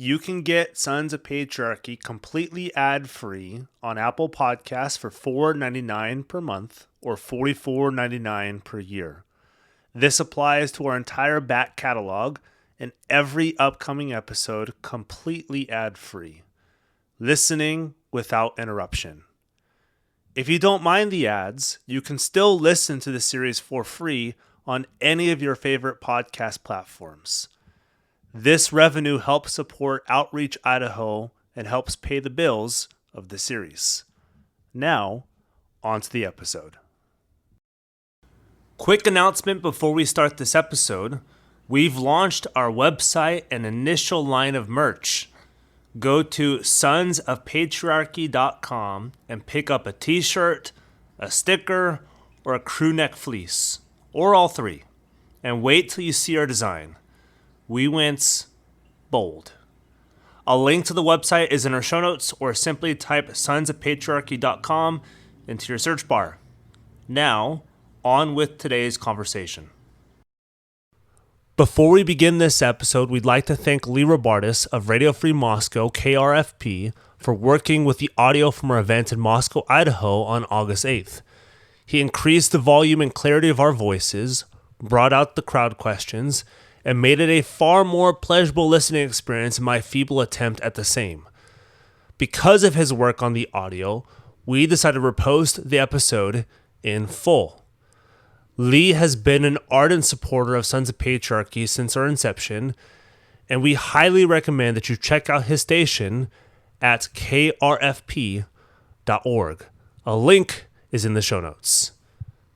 You can get Sons of Patriarchy completely ad-free on Apple Podcasts for $4.99 per month or $44.99 per year. This applies to our entire back catalog and every upcoming episode completely ad-free. Listening without interruption. If you don't mind the ads, you can still listen to the series for free on any of your favorite podcast platforms. This revenue helps support Outreach Idaho and helps pay the bills of the series. Now, on to the episode. Quick announcement before we start this episode. We've launched our website and initial line of merch. Go to sonsofpatriarchy.com and pick up a t-shirt, a sticker, or a crew neck fleece, or all three. And wait till you see our design. We went bold. A link to the website is in our show notes, or simply type sonsofpatriarchy.com into your search bar. Now, on with today's conversation. Before we begin this episode, we'd like to thank Leigh Robartes of Radio Free Moscow, KRFP, for working with the audio from our event in Moscow, Idaho on August 8th. He increased the volume and clarity of our voices, brought out the crowd questions, and made it a far more pleasurable listening experience in my feeble attempt at the same. Because of his work on the audio, we decided to repost the episode in full. Leigh has been an ardent supporter of Sons of Patriarchy since our inception, and we highly recommend that you check out his station at krfp.org. A link is in the show notes.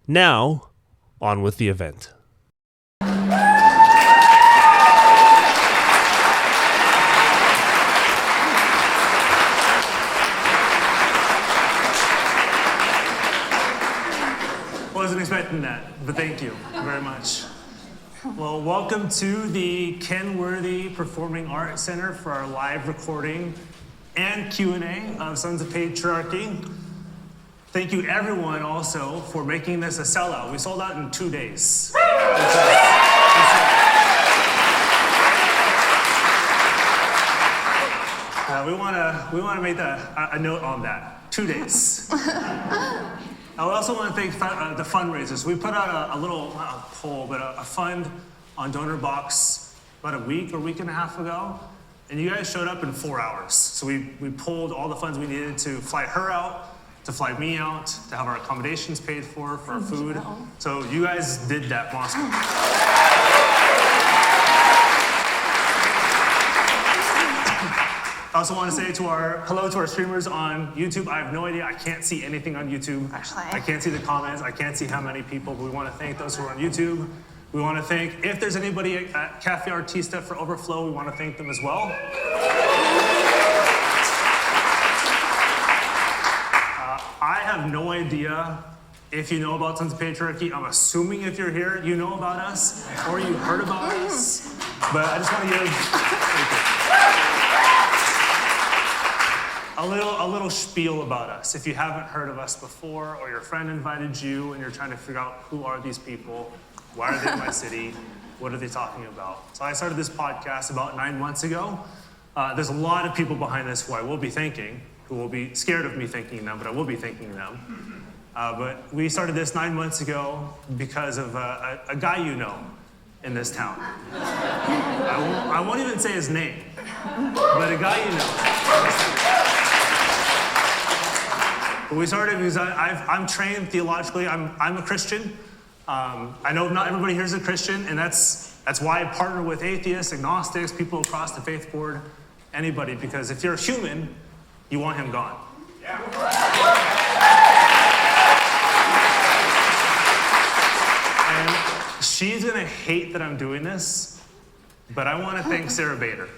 Now, on with the event. Wasn't expecting that, but thank you very much. Well, welcome to the Kenworthy Performing Arts Center for our live recording and Q&A of Sons of Patriarchy. Thank you everyone also for making this a sellout. We sold out in 2 days. We want to make a note on that. 2 days. I also want to thank the fundraisers. We put out a little, not a poll, but a fund on DonorBox about a week and a half ago. And you guys showed up in 4 hours. So we pulled all the funds we needed to fly her out, to fly me out, to have our accommodations paid for our food. So you guys did that, Moscow. I also want to say hello to our streamers on YouTube. I have no idea. I can't see anything on YouTube. Actually. I can't see the comments. I can't see how many people. But we want to thank those who are on YouTube. We want to thank, if there's anybody at Cafe Artista for Overflow, we want to thank them as well. I have no idea if you know about Sons of Patriarchy. I'm assuming if you're here, you know about us, or you heard about us. But I just want to give a little spiel about us. If you haven't heard of us before, or your friend invited you and you're trying to figure out who are these people, why are they in my city, what are they talking about? So I started this podcast about 9 months ago. There's a lot of people behind this who I will be thanking, who will be scared of me thanking them, but I will be thanking them. But we started this 9 months ago because of a guy you know in this town. I won't even say his name, but a guy you know. But we started because I'm trained theologically. I'm a Christian. I know not everybody here is a Christian, and that's why I partner with atheists, agnostics, people across the faith board, anybody, because if you're human, you want him gone. Yeah. And she's going to hate that I'm doing this, but I want to thank Sarah Bader.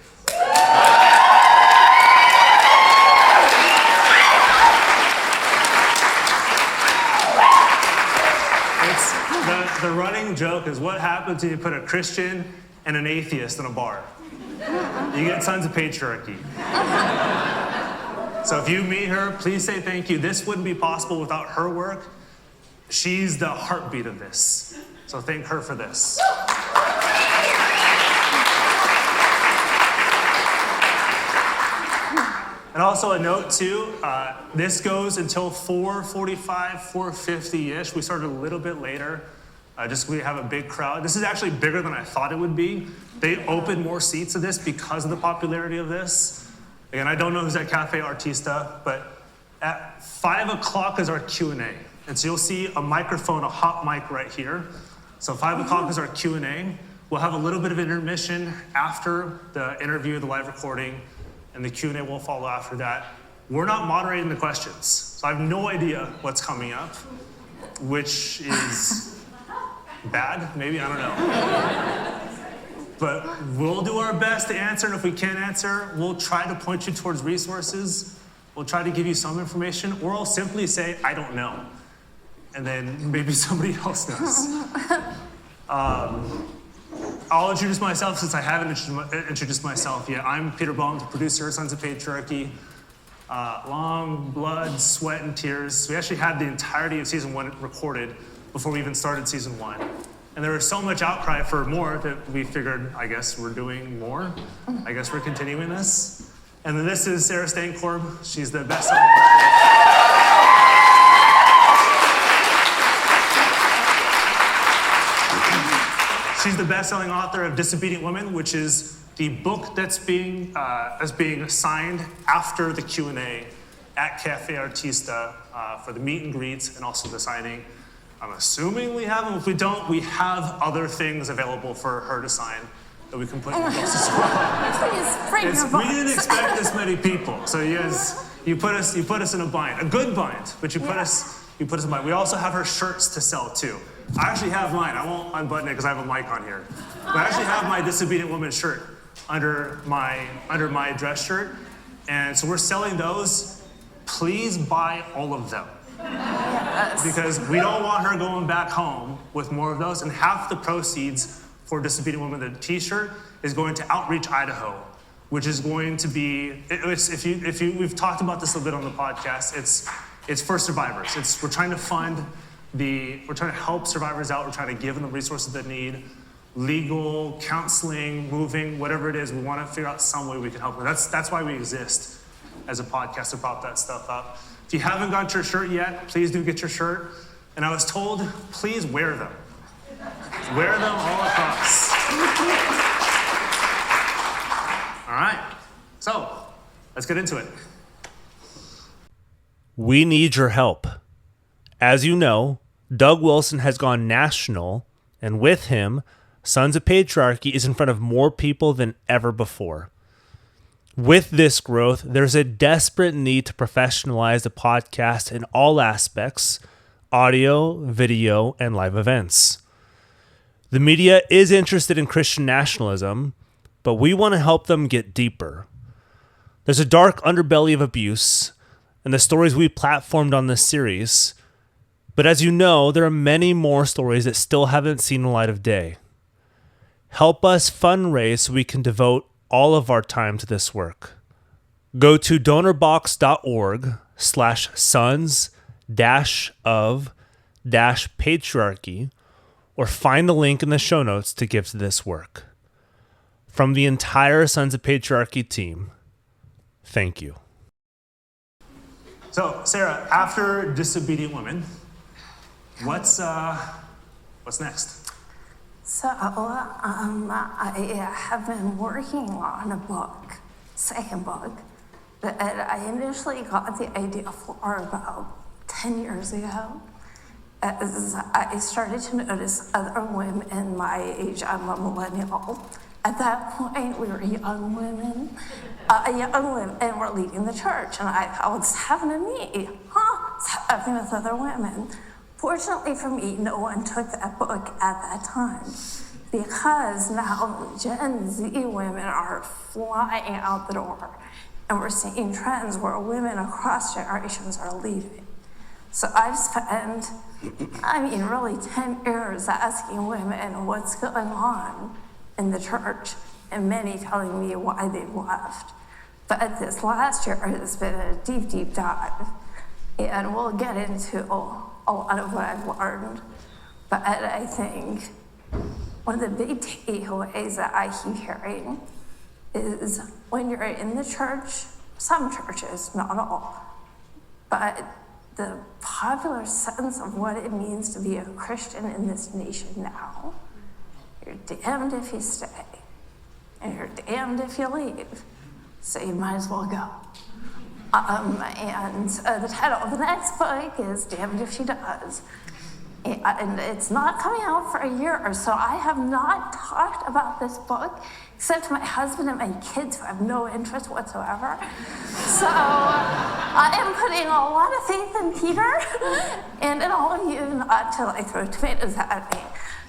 The running joke is what happens when you put a Christian and an atheist in a bar. You get Sons of Patriarchy. So if you meet her, please say thank you. This wouldn't be possible without her work. She's the heartbeat of this. So thank her for this. And also a note too, this goes until 4:45, 4:50-ish. We started a little bit later, just we have a big crowd. This is actually bigger than I thought it would be. They opened more seats to this because of the popularity of this. Again, I don't know who's at Cafe Artista, but at 5 o'clock is our Q&A. And so you'll see a microphone, a hot mic right here. So 5 o'clock is our Q&A. We'll have a little bit of intermission after the interview, the live recording, and the Q&A will follow after that. We're not moderating the questions, so I have no idea what's coming up, which is bad, maybe, I don't know. But we'll do our best to answer, and if we can't answer, we'll try to point you towards resources. We'll try to give you some information, or I'll simply say, I don't know. And then maybe somebody else knows. I'll introduce myself since I haven't introduced myself yet. I'm Peter Baum, the producer of Sons of Patriarchy. Long blood, sweat, and tears. We actually had the entirety of season 1 recorded before we even started season 1. And there was so much outcry for more that we figured, I guess we're doing more. I guess we're continuing this. And then this is Sarah Stancorb. She's the best-selling author of Disobedient Women, which is the book that's being signed after the Q&A at Cafe Artista for the meet and greets and also the signing. I'm assuming we have them. If we don't, we have other things available for her to sign that we can put in the books as well. Please bring your books. We didn't expect this many people, so you put us in a bind, a good bind, but you put us in a bind. We also have her shirts to sell too. I actually have mine. I won't unbutton it because I have a mic on here. But I actually have my Disobedient Woman shirt under my dress shirt, and so we're selling those. Please buy all of them. Yes. Because we don't want her going back home with more of those, and half the proceeds for Disobedient Woman, the t-shirt, is going to Outreach Idaho, which is going to be, we've talked about this a little bit on the podcast, it's for survivors. We're trying to help survivors out, we're trying to give them the resources they need, legal, counseling, moving, whatever it is, we want to figure out some way we can help them. That's why we exist as a podcast, to prop that stuff up. If you haven't got your shirt yet, please do get your shirt. And I was told, please wear them. Wear them all across. All right, so let's get into it. We need your help. As you know, Doug Wilson has gone national, and with him, Sons of Patriarchy is in front of more people than ever before. With this growth, there's a desperate need to professionalize the podcast in all aspects: audio, video, and live events. The media is interested in Christian nationalism, but we want to help them get deeper. There's a dark underbelly of abuse, and the stories we platformed on this series. But as you know, there are many more stories that still haven't seen the light of day. Help us fundraise so we can devote all of our time to this work. Go to donorbox.org/sons-of-patriarchy or find the link in the show notes to give to this work. From the entire Sons of Patriarchy team, thank you. So, Sarah, after Disobedient Women, what's next? So I have been working on a book, second book, that I initially got the idea for about 10 years ago. As I started to notice other women my age, I'm a millennial. At that point, we were young women, and we're leading the church. And I thought, what's happened to me? It's happening with other women. Fortunately for me, no one took that book at that time, because now Gen Z women are flying out the door, and we're seeing trends where women across generations are leaving. So I've spent, really 10 years asking women what's going on in the church, and many telling me why they've left. But this last year has been a deep, deep dive, and we'll get into a lot of what I've learned. But I think one of the big takeaways that I keep hearing is when you're in the church, some churches, not all, but the popular sense of what it means to be a Christian in this nation now, you're damned if you stay, and you're damned if you leave, so you might as well go. And the title of the next book is Damned If She Does. And it's not coming out for a year or so. I have not talked about this book except to my husband and my kids who have no interest whatsoever. So I am putting a lot of faith in Peter and in all of you not to throw tomatoes at me.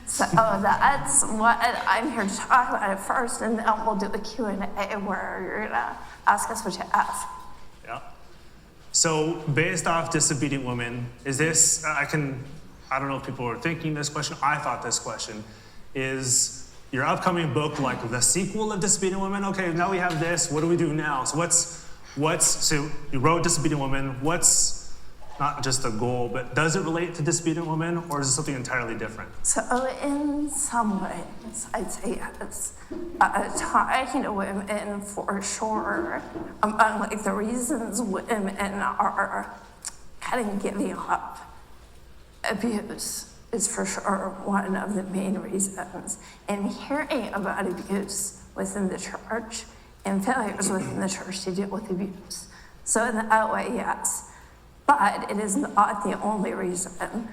So that's what I'm here to talk about at first, and then we'll do a Q&A where you're gonna ask us what you ask. Yeah. So based off Disobedient Women, is this, I don't know if people are thinking this question, I thought this question, is your upcoming book like the sequel of Disobedient Women? Okay, now we have this, what do we do now? So so you wrote Disobedient Women, what's not just the goal, but does it relate to Disobedient Women, or is it something entirely different? So in some ways, I'd say yes. Talking to women for sure, among the reasons women are kind of giving up abuse is for sure one of the main reasons. And hearing about abuse within the church and failures within the church to deal with abuse. So in that way, yes. But it is not the only reason.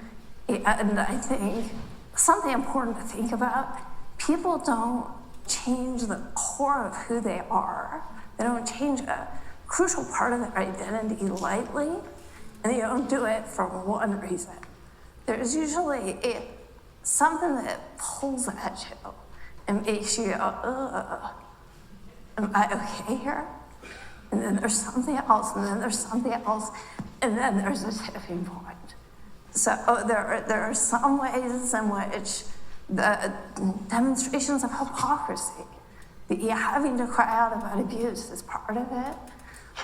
And I think something important to think about, people don't change the core of who they are. They don't change a crucial part of their identity lightly, and they don't do it for one reason. There's usually something that pulls at you and makes you go, ugh, am I okay here? And then there's something else, and then there's something else, and then there's a tipping point. So there are some ways in which the demonstrations of hypocrisy, the having to cry out about abuse is part of it,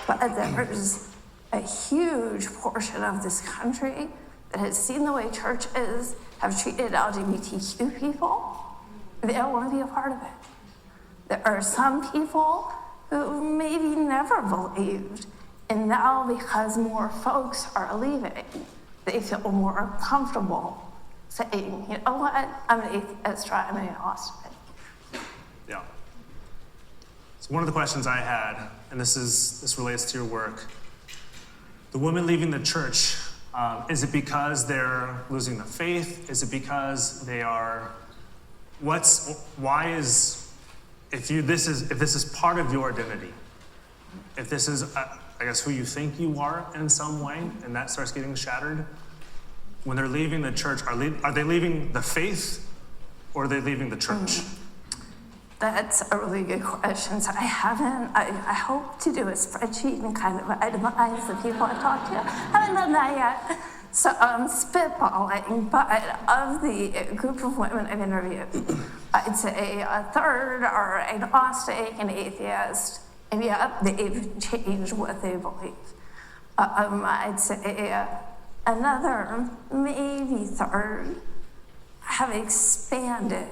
but there's a huge portion of this country that has seen the way churches have treated LGBTQ people. They don't want to be a part of it. There are some people who maybe never believed, and now because more folks are leaving, they feel more comfortable saying, you know what, I'm an atheist, or I'm an agnostic. Yeah. So one of the questions I had, and this relates to your work, the women leaving the church, is it because they're losing the faith? Is it because they are, if this is part of your identity, if this is, I guess, who you think you are in some way, and that starts getting shattered, when they're leaving the church, are they leaving the faith, or are they leaving the church? That's a really good question. So I hope to do a spreadsheet and kind of itemize the people I've talked to. I haven't done that yet. So I'm spitballing, but of the group of women I've interviewed, I'd say a third are agnostic and atheist, and yet they've changed what they believe. I'd say another, maybe third, have expanded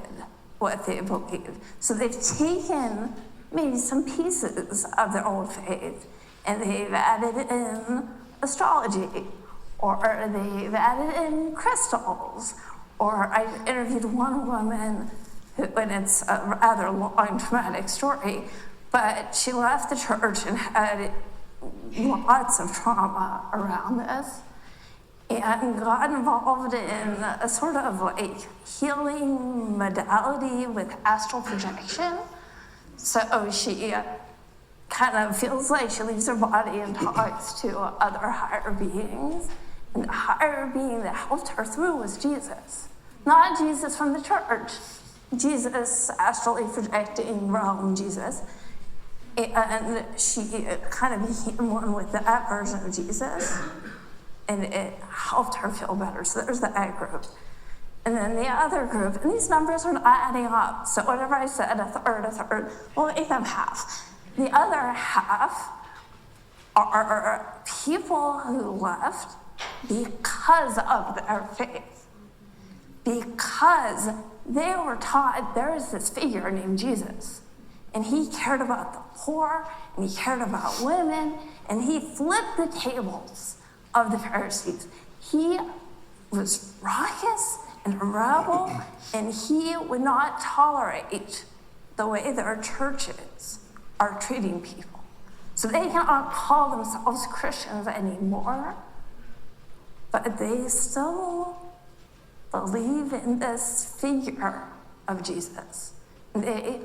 what they believe. So they've taken maybe some pieces of their old faith and they've added in astrology, or they've added in crystals, or I interviewed one woman who, and it's a rather long, traumatic story, but she left the church and had lots of trauma around this, and got involved in a sort of healing modality with astral projection. So she kind of feels like she leaves her body and talks to other higher beings. And the higher being that helped her through was Jesus. Not Jesus from the church. Jesus, astrally projecting realm Jesus. And she kind of became one with that version of Jesus. And it helped her feel better. So there's that group. And then the other group, and these numbers are not adding up. So whatever I said, a third, we'll make them half. The other half are people who left because of their faith. Because they were taught there is this figure named Jesus. And he cared about the poor, and he cared about women, and he flipped the tables of the Pharisees. He was raucous and a rebel, and he would not tolerate the way that our churches are treating people. So they cannot call themselves Christians anymore, but they still believe in this figure of Jesus. They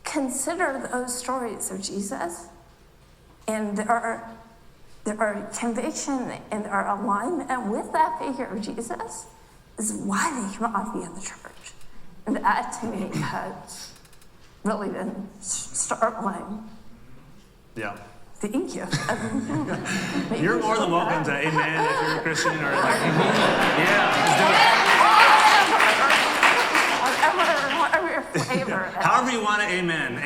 consider those stories of Jesus, and their conviction and their alignment with that figure of Jesus is why they cannot be in the church. And that to me has really been startling. Yeah. Thank you. You're more than welcome to amen if you're a Christian or like, yeah, Whatever your flavor is. however you want to amen.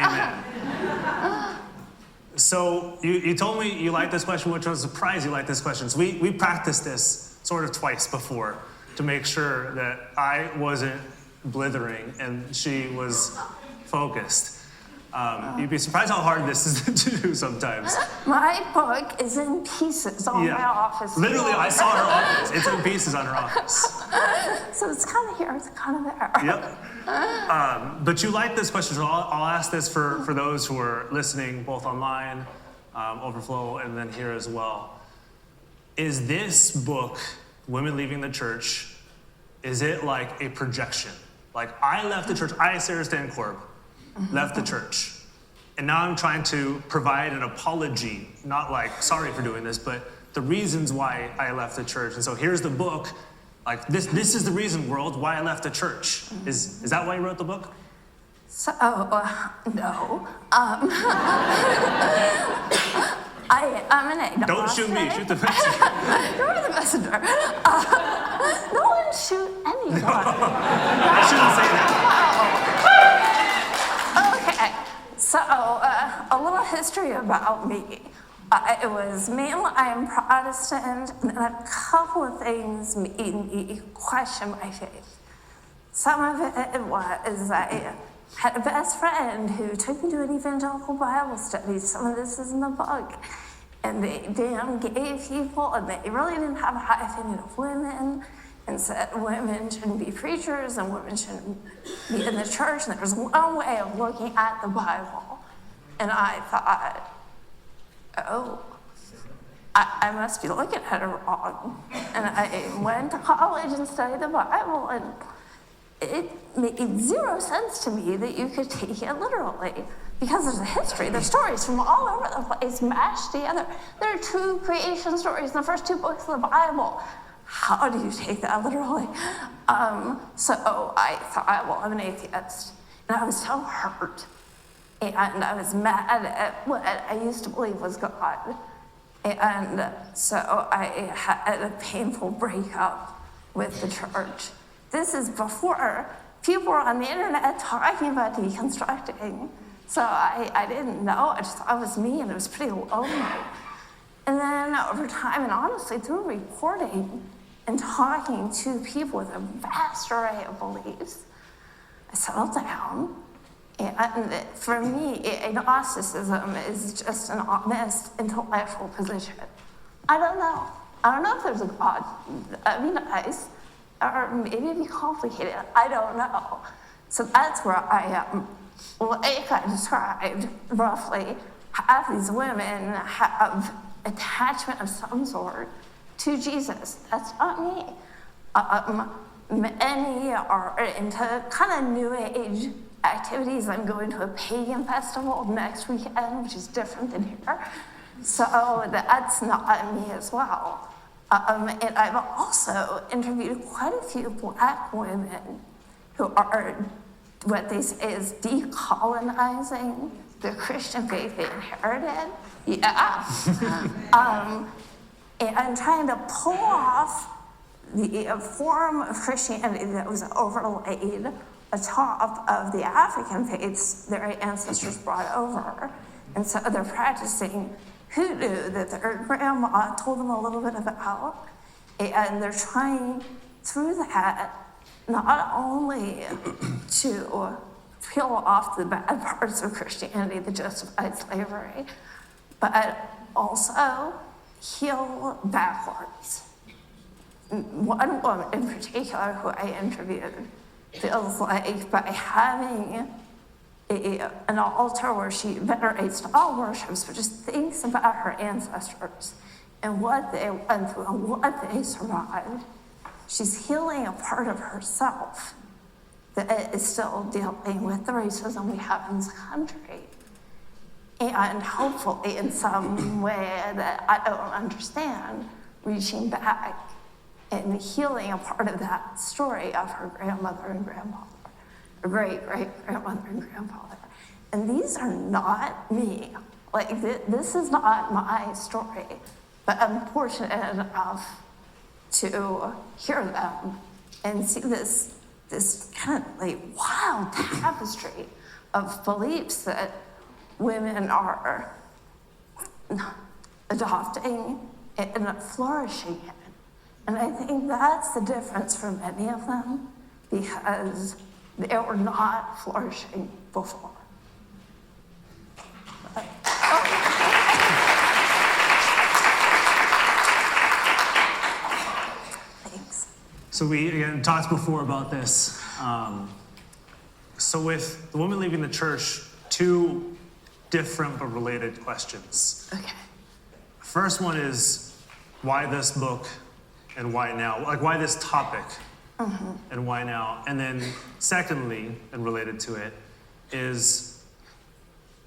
So you told me you liked this question, which was a surprise you liked this question. So we practiced this sort of twice before to make sure that I wasn't blithering and she was focused. You'd be surprised how hard this is to do sometimes. My book is in pieces on my office. Literally, I saw her office. It's in pieces on her office. So it's kind of here, it's kind of there. Yep. But you like this question, so I'll ask this for those who are listening, both online, Overflow, and then here as well. Is this book, Women Leaving the Church, is it like a projection? Like, I left the church, Sarah Stancorb, left the church. And now I'm trying to provide an apology, not like, sorry for doing this, but the reasons why I left the church. And so here's the book. Like, this is the reason, world, why I left the church. Is that why you wrote the book? So, no. I'm an agnostic. Don't shoot me, shoot the messenger. You're the messenger. No one shoot anyone. I shouldn't say that. Okay, so a little history about me. It was mainly I am Protestant, and then a couple of things made me question my faith. Some of it was I had a best friend who took me to an evangelical Bible study. Some of this is in the book. And they damn gay people, and they really didn't have a high opinion of women, and said women shouldn't be preachers and women shouldn't be in the church. And there was one way of looking at the Bible. And I thought, oh, I must be looking at it wrong. And I went to college and studied the Bible, and it made zero sense to me that you could take it literally. Because there's a history, there's stories from all over the place mashed together. There are two creation stories in the first two books of the Bible. How do you take that literally? So I thought, well, I'm an atheist. And I was so hurt. And I was mad at what I used to believe was God. And so I had a painful breakup with the church. This is before people were on the internet talking about deconstructing. So I didn't know, I just thought it was me, and it was pretty lonely. And then over time, and honestly through reporting and talking to people with a vast array of beliefs, I settled down. And for me, agnosticism is just an honest intellectual position. I don't know. I don't know if there's a God. That'd be nice. Or maybe it'd be complicated. I don't know. So that's where I am. Like I described, roughly, half these women have attachment of some sort to Jesus. That's not me. Many are into kind of new age activities. I'm going to a pagan festival next weekend, which is different than here. So that's not me as well. And I've also interviewed quite a few Black women who are what they say is decolonizing the Christian faith they inherited. Yeah. And trying to pull off the form of Christianity that was overlaid atop of the African faiths their ancestors brought over. And so they're practicing hoodoo that their grandma told them a little bit about. And they're trying through that not only to peel off the bad parts of Christianity that justified slavery, but also heal backwards. One woman in particular who I interviewed feels like by having an altar where she venerates all worships, but just thinks about her ancestors and what they went through and what they survived, she's healing a part of herself that is still dealing with the racism we have in this country. And hopefully in some way that I don't understand, reaching back and healing a part of that story of her grandmother and grandfather, her great-great-grandmother and grandfather. And these are not me. Like, this is not my story, but I'm fortunate enough to hear them and see this kind of like wild tapestry of beliefs that women are adopting and flourishing in. And I think that's the difference for many of them, because they were not flourishing before. Thanks. So we again talked before about this. So with the woman leaving the church, two different but related questions. Okay. First one is, why this book and why now? Like, why this topic and why now? And then secondly, and related to it, is,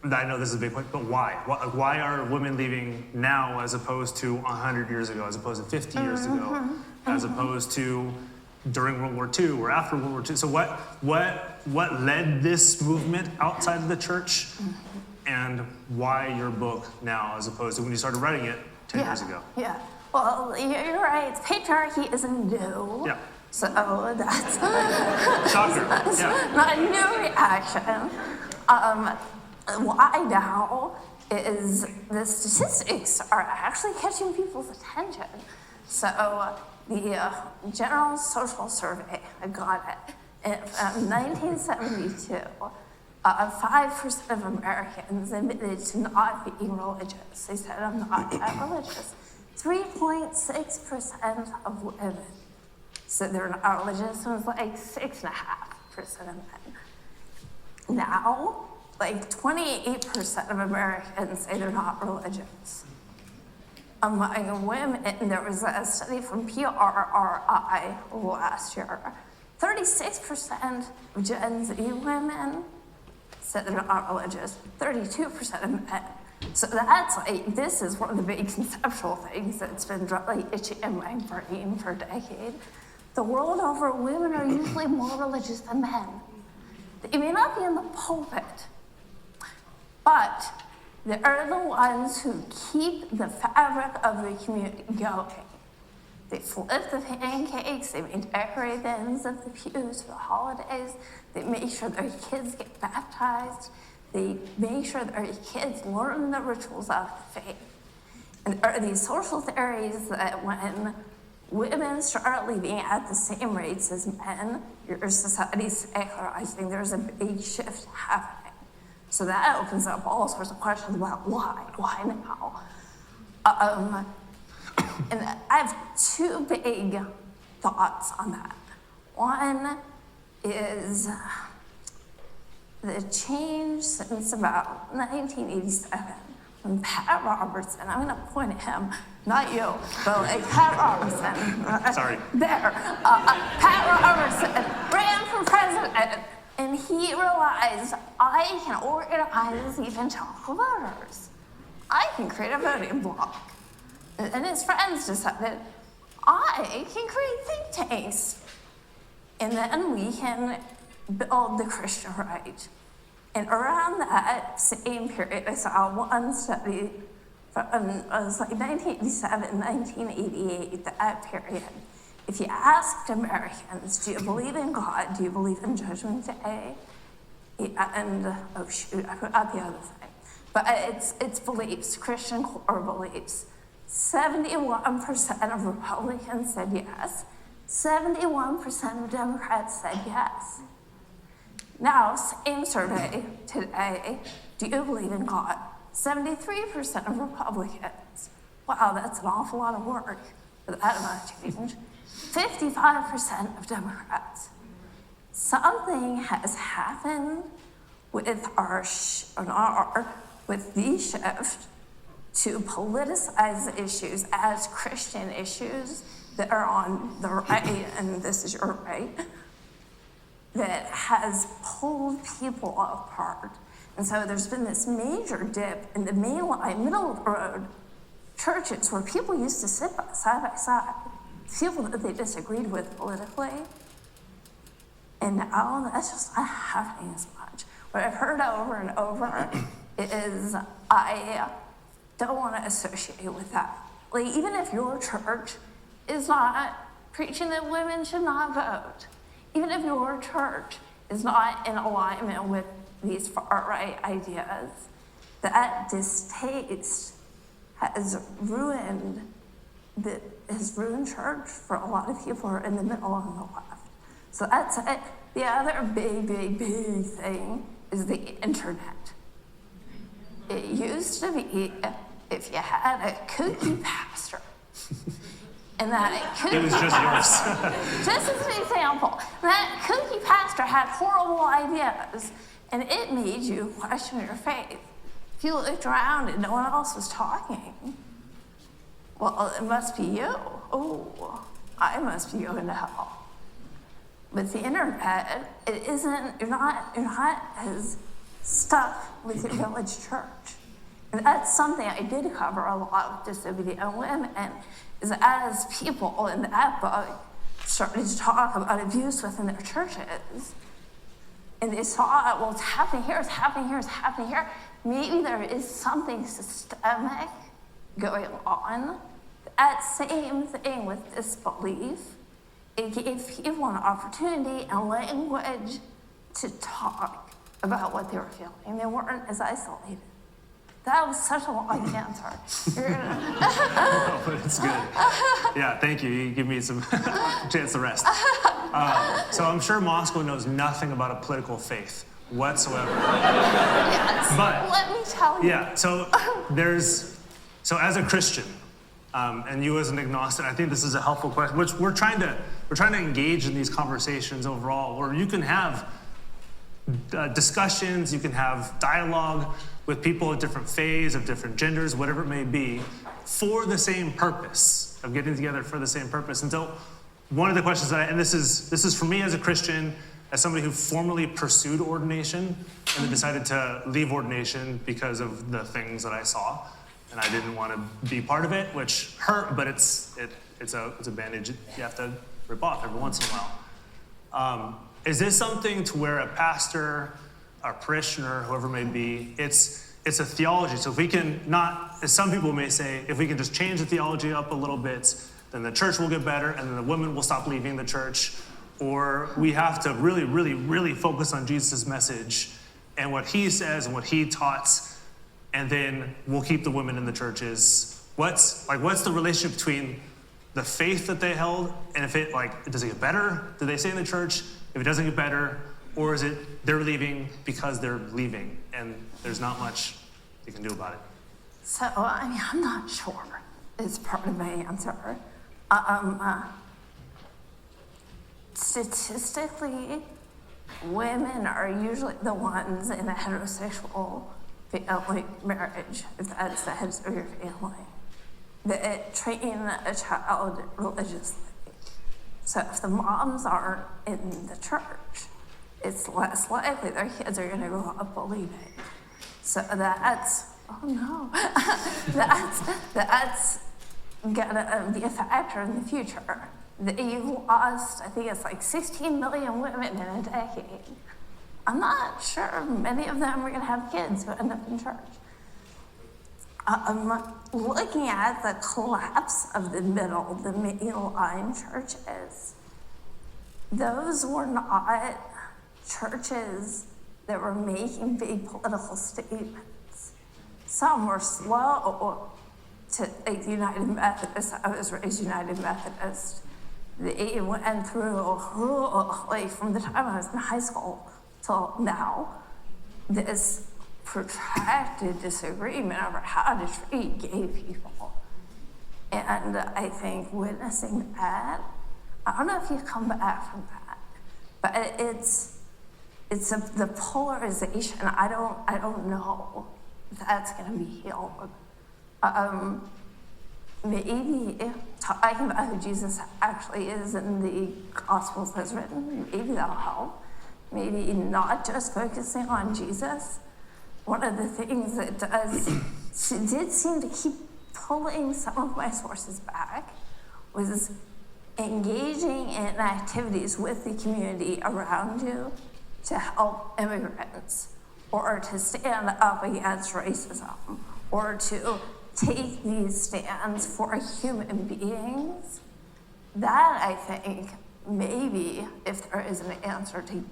I know this is a big point, but why? Why are women leaving now as opposed to 100 years ago, as opposed to 50 years ago, as opposed to during World War II or after World War II? So what led this movement outside of the church, and why your book now as opposed to when you started writing it 10 years ago? Yeah. Well, you're right. Patriarchy isn't new. Yeah. So that's Shocker. that's Yeah. not a new reaction. Why now is the statistics are actually catching people's attention. So the General Social Survey, I got it, in 1972, 5% of Americans admitted to not being religious. They said, I'm not that religious. 3.6% of women said they're not religious, and it was like 6.5% of men. Now, like 28% of Americans say they're not religious. Among women, there was a study from PRRI last year. 36% of Gen Z women said they're not religious, 32% of men. So that's like, this is one of the big conceptual things that's been really itching in my brain for a decade. The world over, women are usually more religious than men. They may not be in the pulpit, but they are the ones who keep the fabric of the community going. They flip the pancakes, they may decorate the ends of the pews for the holidays, they make sure their kids get baptized, they make sure their kids learn the rituals of the faith. And there are these social theories that when women start leaving at the same rates as men, your society's secularizing, there's a big shift happening. So that opens up all sorts of questions about why now? And I have two big thoughts on that. One is the change since about 1987, when Pat Robertson, I'm gonna point at him, not you, but like Pat Robertson. Sorry. There. Pat Robertson ran for president, and he realized, I can organize evangelical voters. I can create a voting bloc. And his friends decided, I can create think tanks. And then we can build the Christian right. And around that same period, I saw one study from, it was like 1987, 1988, that period. If you asked Americans, do you believe in God? Do you believe in Judgment Day? And, oh shoot, I forgot the other thing. But it's beliefs, Christian core beliefs. 71% of Republicans said yes. 71% of Democrats said yes. Now, same survey today, do you believe in God? 73% of Republicans. Wow, that's an awful lot of work for that amount of change. 55% of Democrats. Something has happened with with the shift to politicize issues as Christian issues that are on the right, and this is your right, that has pulled people apart. And so there's been this major dip in the mainline, middle of the road churches where people used to sit side by side, people that they disagreed with politically. And now that's just not happening as much. What I've heard over and over is, I don't want to associate with that. Like, even if your church is not preaching that women should not vote, even if your church is not in alignment with these far-right ideas, that distaste has ruined church for a lot of people who are in the middle and the left. So that's it. The other big thing is the internet. It used to be if you had a kooky pastor, and that kooky it was just yours. Just as an example, that kooky pastor had horrible ideas, and it made you question your faith. If you looked around and no one else was talking, well, it must be you. Oh, I must be going to hell. With the internet, it isn't. You're not as stuck with your village church. And that's something I did cover a lot with disobedient women, is as people in that book started to talk about abuse within their churches, and they saw, well, it's happening here, it's happening here, it's happening here. Maybe there is something systemic going on. That same thing with disbelief. It gave people an opportunity and language to talk about what they were feeling. They weren't as isolated. That was such a long answer. Oh, but it's good. Yeah, thank you. You give me some chance to rest. So I'm sure Moscow knows nothing about a political faith whatsoever. Yes, but let me tell you. Yeah, so as a Christian, and you as an agnostic, I think this is a helpful question, which we're trying to engage in these conversations overall, where you can have discussions, you can have dialogue with people of different faiths, of different genders, whatever it may be, for the same purpose, of getting together for the same purpose. And so one of the questions and this is for me as a Christian, as somebody who formally pursued ordination and then decided to leave ordination because of the things that I saw, and I didn't want to be part of it, which hurt, but it's a bandage you have to rip off every once in a while. Is this something to where a pastor, a parishioner, whoever it may be, it's a theology. So if we can not, as some people may say, if we can just change the theology up a little bit, then the church will get better and then the women will stop leaving the church. Or we have to really focus on Jesus' message and what he says and what he taught, and then we'll keep the women in the churches. What's the relationship between the faith that they held, and if it, does it get better? Do they stay in the church? If it doesn't get better, or is it they're leaving because they're leaving and there's not much you can do about it? So, I'm not sure is part of my answer. Statistically, women are usually the ones in a heterosexual family marriage, if that's the heads of your family, that train a child religiously. So if the moms aren't in the church, it's less likely their kids are going to grow up believing. So that's gonna be a factor in the future. That you've lost, I think it's 16 million women in a decade. I'm not sure many of them are gonna have kids who end up in church. Looking at the collapse of the mainline churches, those were not churches that were making big political statements. Some were slow to, the United Methodist. I was raised United Methodist. They went through, from the time I was in high school So now, this protracted disagreement over how to treat gay people. And I think witnessing that, I don't know if you come back from that, but it's the polarization. I don't know if that's going to be healed. Maybe talking about who Jesus actually is in the Gospels as written, maybe that'll help. Maybe not just focusing on Jesus. One of the things it did seem to keep pulling some of my sources back was engaging in activities with the community around you to help immigrants, or to stand up against racism, or to take these stands for human beings. That, I think, maybe, if there is an answer to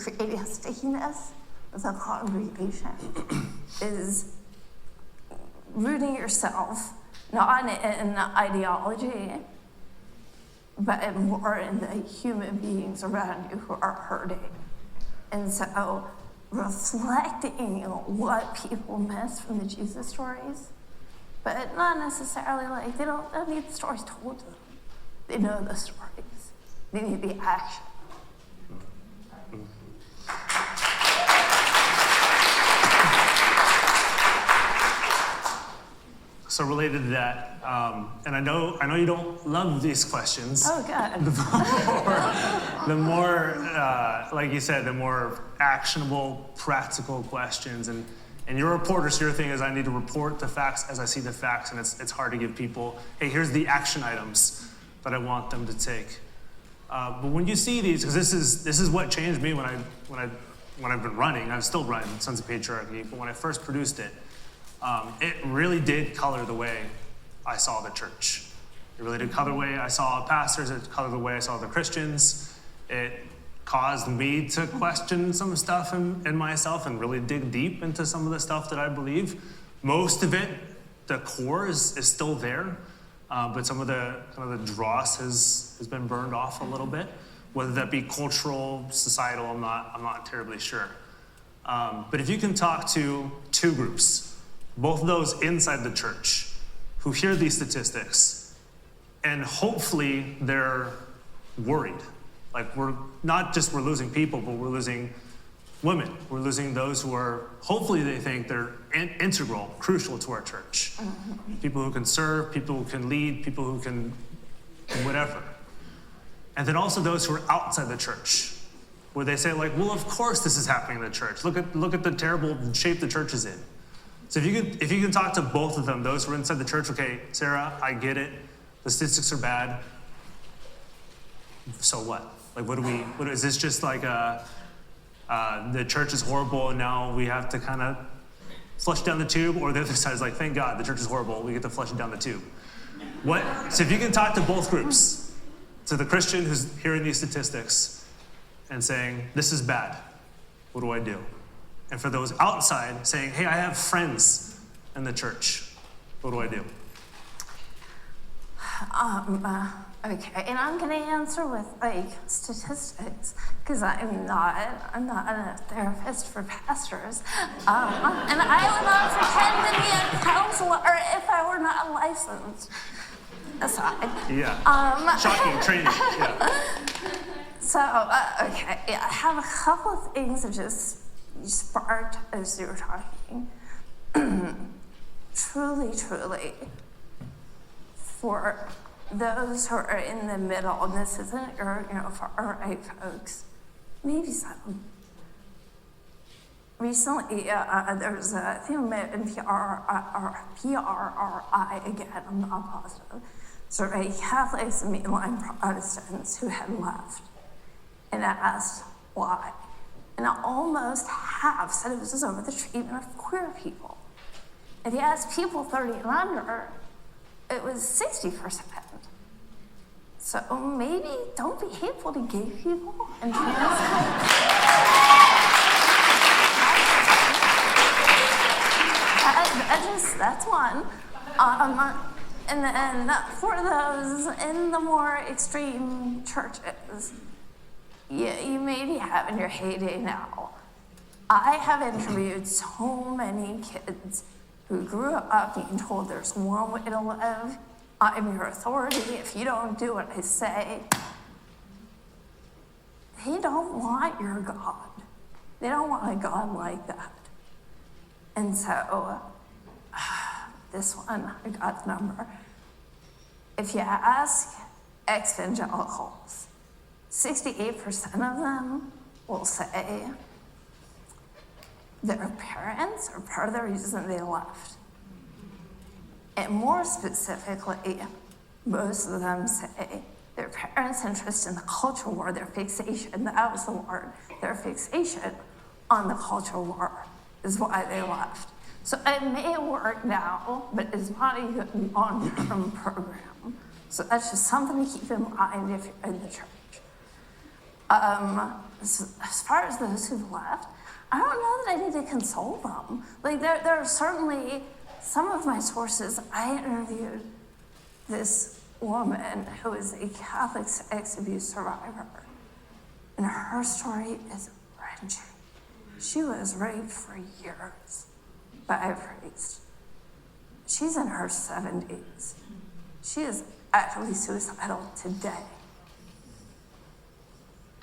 creating stickiness with a congregation, is rooting yourself not in ideology, but more in the human beings around you who are hurting. And so reflecting what people miss from the Jesus stories, but not necessarily like they don't need the stories told to them. They know the stories. They need the action. So related to that, and I know you don't love these questions. Oh, God. The more, like you said, the more actionable, practical questions. And you're a reporter, so your thing is I need to report the facts as I see the facts, and it's hard to give people, hey, here's the action items that I want them to take. But when you see these, because this is what changed me when I've been running. I'm still running Sons of Patriarchy, but when I first produced it, it really did color the way I saw the church. It really did color the way I saw pastors. It colored the way I saw the Christians. It caused me to question some stuff in myself and really dig deep into some of the stuff that I believe. Most of it, the core is still there, but some of the kind of the dross has been burned off a little bit. Whether that be cultural, societal, I'm not terribly sure. But if you can talk to two groups, both of those inside the church who hear these statistics, and hopefully they're worried. Like we're losing people, but we're losing women. We're losing those who are, hopefully they think they're integral, crucial to our church. Mm-hmm. People who can serve, people who can lead, people who can whatever. And then also those who are outside the church, where they say like, well, of course this is happening in the church. Look at the terrible shape the church is in. So if you can talk to both of them, those who are inside the church, okay, Sarah, I get it. The statistics are bad. So what? Like, what is this just like the church is horrible and now we have to kind of flush down the tube? Or the other side is like, thank God, the church is horrible. We get to flush it down the tube. So if you can talk to both groups, to the Christian who's hearing these statistics and saying, this is bad, what do I do? And for those outside saying, hey, I have friends in the church, what do I do? Okay, and I'm gonna answer with like statistics, because I'm not a therapist for pastors. And I would not pretend to be a counselor if I were not licensed. Aside. Yeah. Shocking training. Yeah. So, okay, yeah, I have a couple of things that just sparked as you were talking. Truly, for those who are in the middle, and this isn't for our right folks, maybe some. Recently, there was a thing in PRRI, again, I'm not positive, survey Catholics and mainline Protestants who had left, and asked why. And almost half said it was over the treatment of queer people. If you ask people 30 and under, it was 60%. So maybe don't be hateful to gay people and trans people. That's one. And then for those in the more extreme churches, you may be having your heyday now. I have interviewed so many kids who grew up being told there's one way to live. I'm your authority. If you don't do what I say, they don't want your God. They don't want a God like that. And so, this one, I got the number. If you ask ex-evangelicals, 68% of them will say their parents are part of the reason they left. And more specifically, most of them say their parents' interest in the culture war, their fixation, that was the word, their fixation on the culture war is why they left. So it may work now, but it's not a good long-term program. So that's just something to keep in mind if you're in the church. As far as those who've left, I don't know that I need to console them. Like there are certainly some of my sources. I interviewed this woman who is a Catholic sex abuse survivor, and her story is wrenching. She was raped for years by a priest. She's in her 70s. She is actually suicidal today.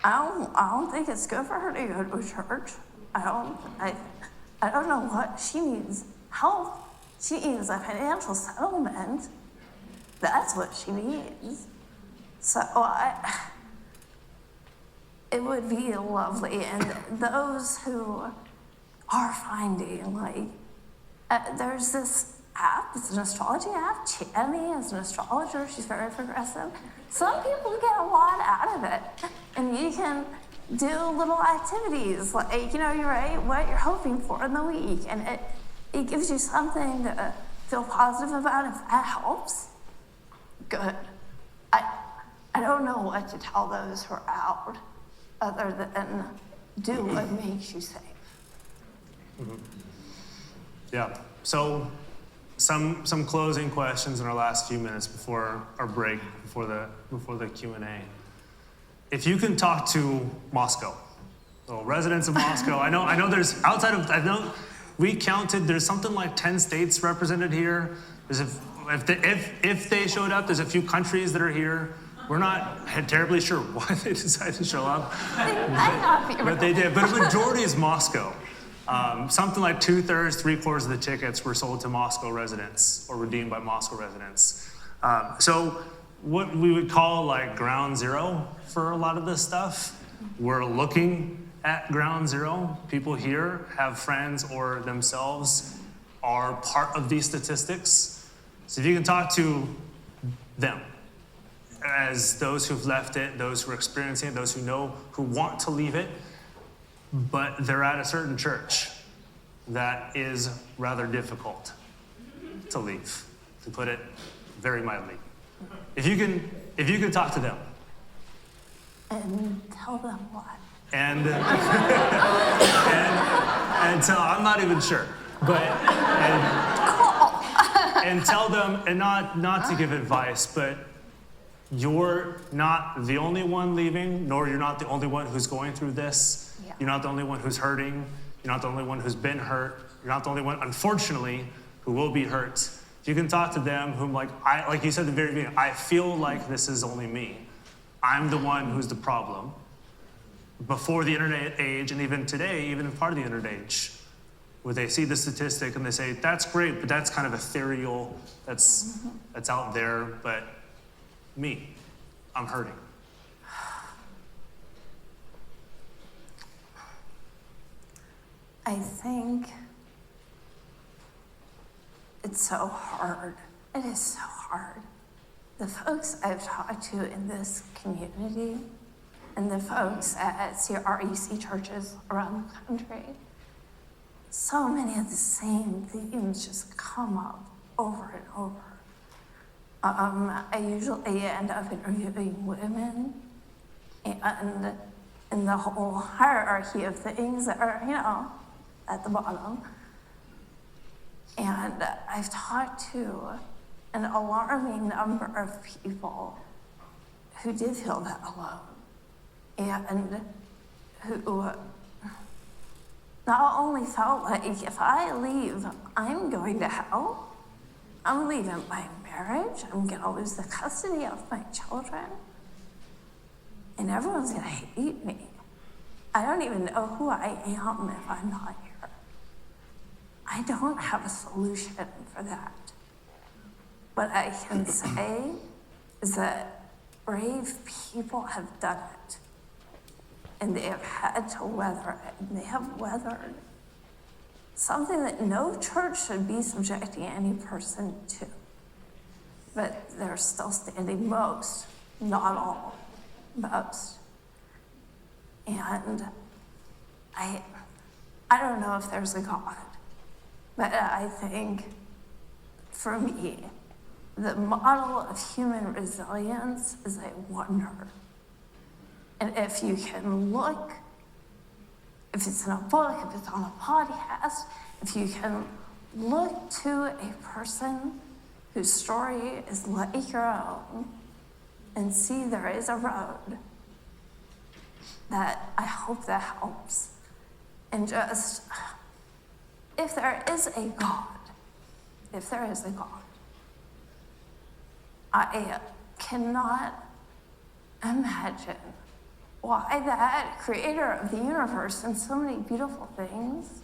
I don't think it's good for her to go to a church. I don't know what she needs. Help. She needs a financial settlement. That's what she needs. So it would be lovely. And those who are finding, there's this app, it's an astrology app. Chani is an astrologer, she's very progressive. Some people get a lot out of it. And you can do little activities, you write what you're hoping for in the week. And it gives you something to feel positive about. If that helps, good. I don't know what to tell those who are out other than do what makes you safe. Mm-hmm. Yeah, so some closing questions in our last few minutes before our break, before the Q&A. If you can talk to Moscow, so residents of Moscow, I know there's we counted, there's something like 10 states represented here. If they showed up, there's a few countries that are here. We're not terribly sure why they decided to show up, but they did. But a majority is Moscow. Something like 2/3, 3/4 of the tickets were sold to Moscow residents or redeemed by Moscow residents. So what we would call like ground zero for a lot of this stuff, we're looking at ground zero. People here have friends or themselves are part of these statistics. So if you can talk to them as those who've left it, those who are experiencing it, those who know, who want to leave it, but they're at a certain church that is rather difficult to leave, to put it very mildly. If you can talk to them. And tell them what? And tell, I'm not even sure, but, and tell them, and not to give advice, but you're not the only one leaving, nor you're not the only one who's going through this. Yeah. You're not the only one who's hurting. You're not the only one who's been hurt. You're not the only one, unfortunately, who will be hurt. You can talk to them whom, like you said at the very beginning, I feel like this is only me. I'm the one who's the problem. Before the internet age, and even today, even part of the internet age, where they see the statistic and they say, that's great, but that's kind of ethereal, that's out there, but me, I'm hurting. I think it's so hard. It is so hard. The folks I've talked to in this community and the folks at REC churches around the country, so many of the same themes just come up over and over. I usually end up interviewing women, and in the whole hierarchy of things that are, at the bottom. And I've talked to an alarming number of people who did feel that alone. and who not only felt like if I leave, I'm going to hell. I'm leaving my marriage. I'm going to lose the custody of my children. And everyone's going to hate me. I don't even know who I am if I'm not here. I don't have a solution for that. What I can say is that brave people have done it. And they have had to weather it. And they have weathered something that no church should be subjecting any person to. But they're still standing, most, not all, most. And I don't know if there's a God, but I think, for me, the model of human resilience is a wonder. And if you can look, if it's in a book, if it's on a podcast, if you can look to a person whose story is like your own and see there is a road, that I hope that helps. And just, if there is a God, I cannot imagine why that creator of the universe and so many beautiful things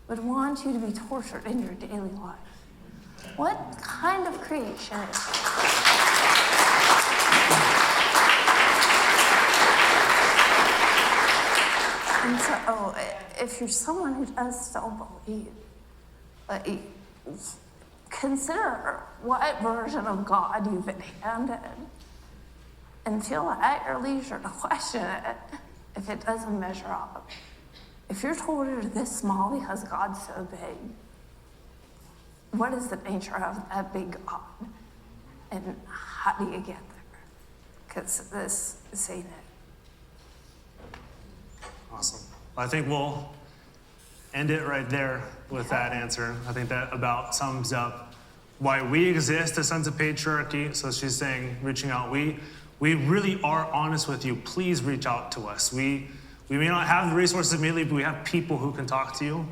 would want you to be tortured in your daily life. What kind of creation is that? And so, if you're someone who does still believe, like, consider what version of God you've been handed, and feel at your leisure to question it if it doesn't measure up. If you're told you're this small because God's so big, what is the nature of that big God? And how do you get there? Because this ain't it. Awesome. I think we'll end it right there with that answer. I think that about sums up why we exist as Sons of Patriarchy. So she's saying, reaching out, we really are honest with you. Please reach out to us. We may not have the resources immediately, but we have people who can talk to you,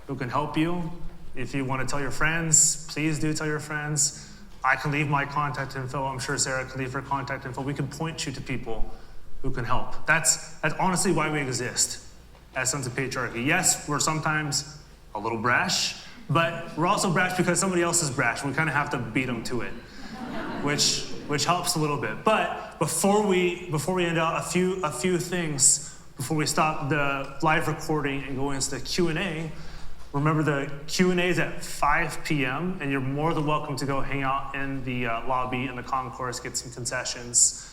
who can help you. If you want to tell your friends, please do tell your friends. I can leave my contact info. I'm sure Sarah can leave her contact info. We can point you to people who can help. That's honestly why we exist as Sons of Patriarchy. Yes, we're sometimes a little brash, but we're also brash because somebody else is brash. We kind of have to beat them to it, which helps a little bit. But before we end out, a few things before we stop the live recording and go into the Q&A. Remember, the Q&A is at 5 p.m., and you're more than welcome to go hang out in the lobby in the concourse, get some concessions.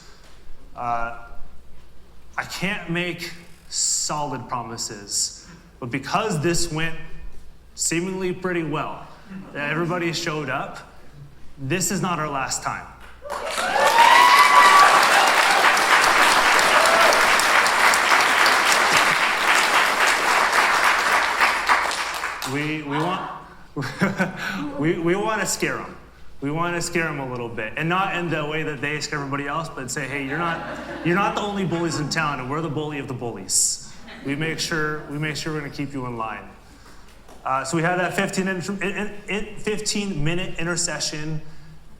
I can't make solid promises, but because this went seemingly pretty well, everybody showed up, this is not our last time. We want to scare them. We want to scare them a little bit, and not in the way that they scare everybody else, but say, hey, you're not the only bullies in town, and we're the bully of the bullies. We make sure we're going to keep you in line. So we have that 15-minute intercession,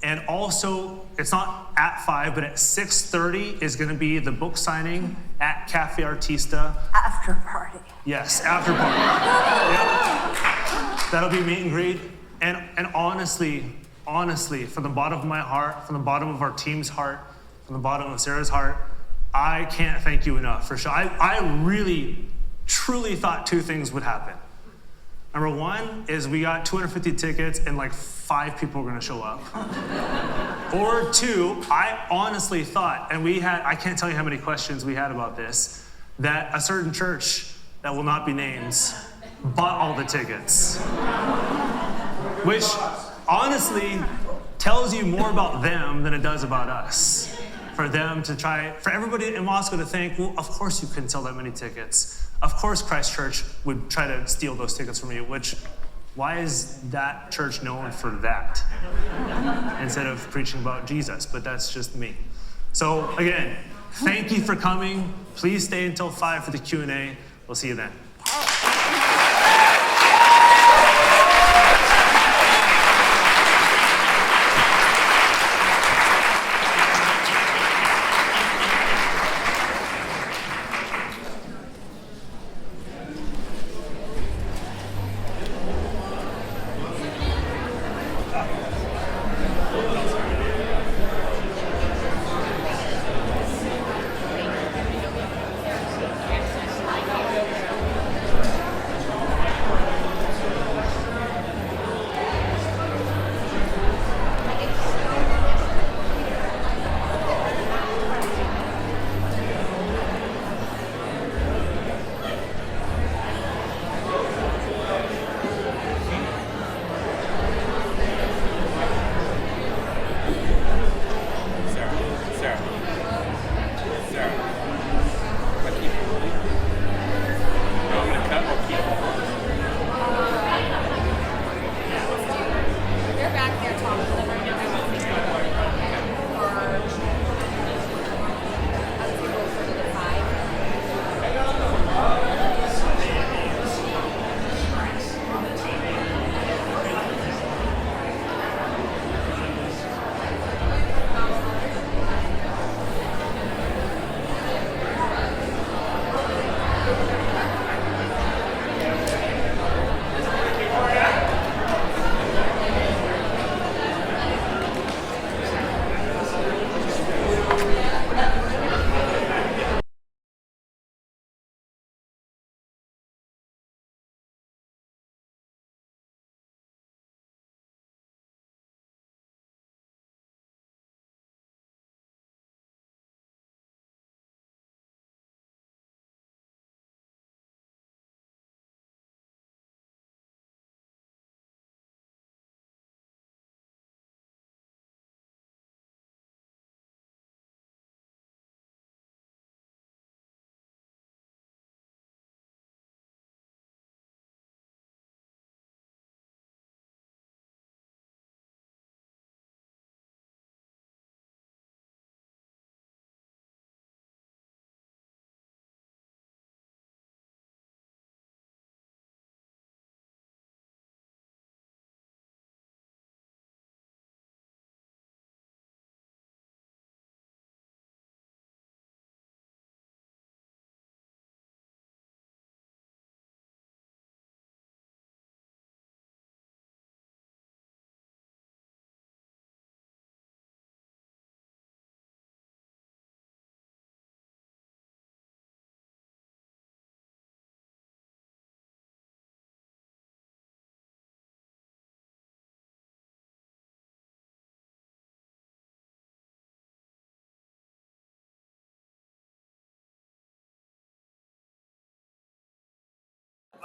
and also it's not at 5, but at 6:30 is going to be the book signing at Cafe Artista. After party. Yes, after party. Yep. That'll be meet and greet. And honestly, from the bottom of my heart, from the bottom of our team's heart, from the bottom of Sarah's heart, I can't thank you enough for sure. I really, truly thought two things would happen. Number one is we got 250 tickets and like 5 people were gonna show up. Or two, I honestly thought, and I can't tell you how many questions we had about this, that a certain church that will not be named bought all the tickets. Which honestly tells you more about them than it does about us. For everybody in Moscow to think, well, of course you couldn't sell that many tickets. Of course Christ Church would try to steal those tickets from you, why is that church known for that? Instead of preaching about Jesus, but that's just me. So again, Thank you for coming. Please stay until 5 for the Q&A. We'll see you then.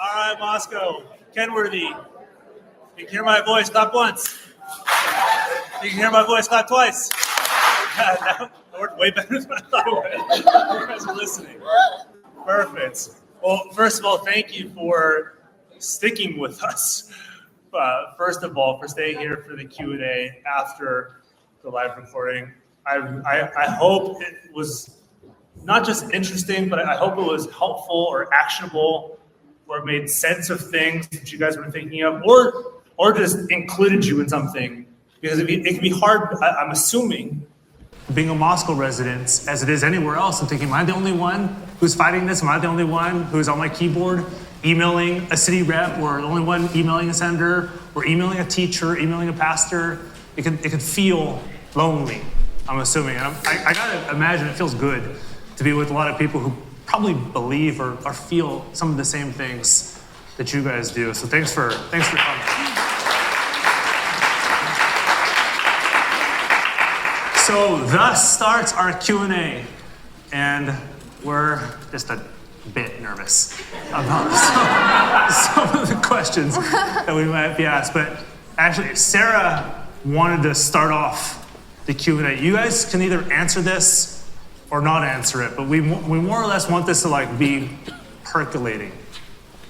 All right, Moscow. Kenworthy. You can hear my voice, clap once. You can hear my voice, clap twice. That worked way better than I thought it would. You guys are listening. Perfect. Well, first of all, thank you for sticking with us. First of all, for staying here for the Q&A after the live recording. I hope it was not just interesting, but I hope it was helpful or actionable, or made sense of things that you guys were thinking of, or just included you in something. Because it can be hard, I'm assuming. Being a Moscow resident, as it is anywhere else, I'm thinking, am I the only one who's fighting this? Am I the only one who's on my keyboard emailing a city rep, or the only one emailing a senator, or emailing a teacher, emailing a pastor? It could feel lonely, I'm assuming. And I gotta imagine it feels good to be with a lot of people who probably believe or feel some of the same things that you guys do. So thanks for coming. So thus starts our Q&A, and we're just a bit nervous about some of the questions that we might be asked. But actually, Sarah wanted to start off the Q&A. You guys can either answer this or not answer it, but we more or less want this to like be percolating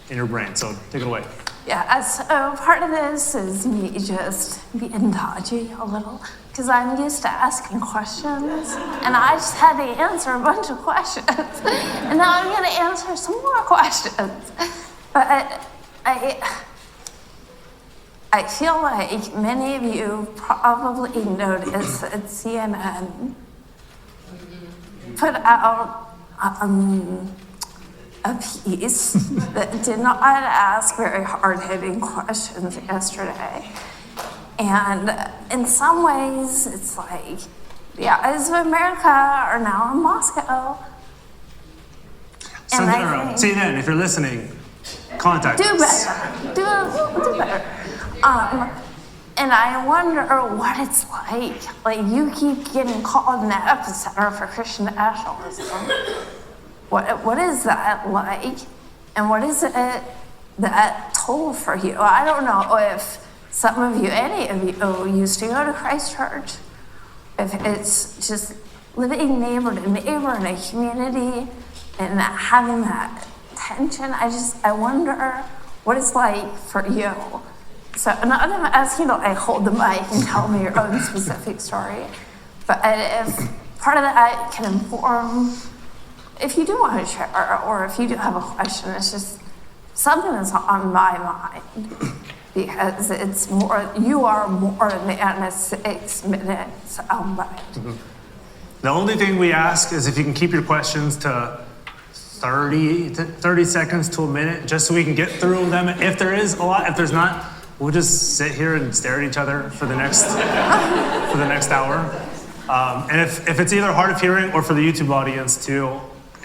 in your brain. So take it away. Yeah, so part of this is me just being dodgy a little, because I'm used to asking questions, and I just had to answer a bunch of questions, and now I'm going to answer some more questions. But I feel like many of you probably noticed that CNN put out a piece that did not ask very hard-hitting questions yesterday. And in some ways, it's like the eyes of America are now on Moscow. And I think, CNN, if you're listening, contact do us. better. Do better. And I wonder what it's like. Like, you keep getting called an epicenter for Christian nationalism. What is that like? And what is it that told for you? I don't know if some of you, any of you, used to go to Christ Church. If it's just living neighbor to neighbor in a community and having that tension, I wonder what it's like for you. So, and I'm asking you to like hold the mic and tell me your own specific story. But if part of that can inform, if you do want to share, or if you do have a question, it's just something that's on my mind, because it's more, you are more than a 6-minute soundbite. The only thing we ask is if you can keep your questions to 30 seconds to a minute, just so we can get through them. If there is a lot, if there's not, we'll just sit here and stare at each other for the next hour. And if it's either hard of hearing or for the YouTube audience too,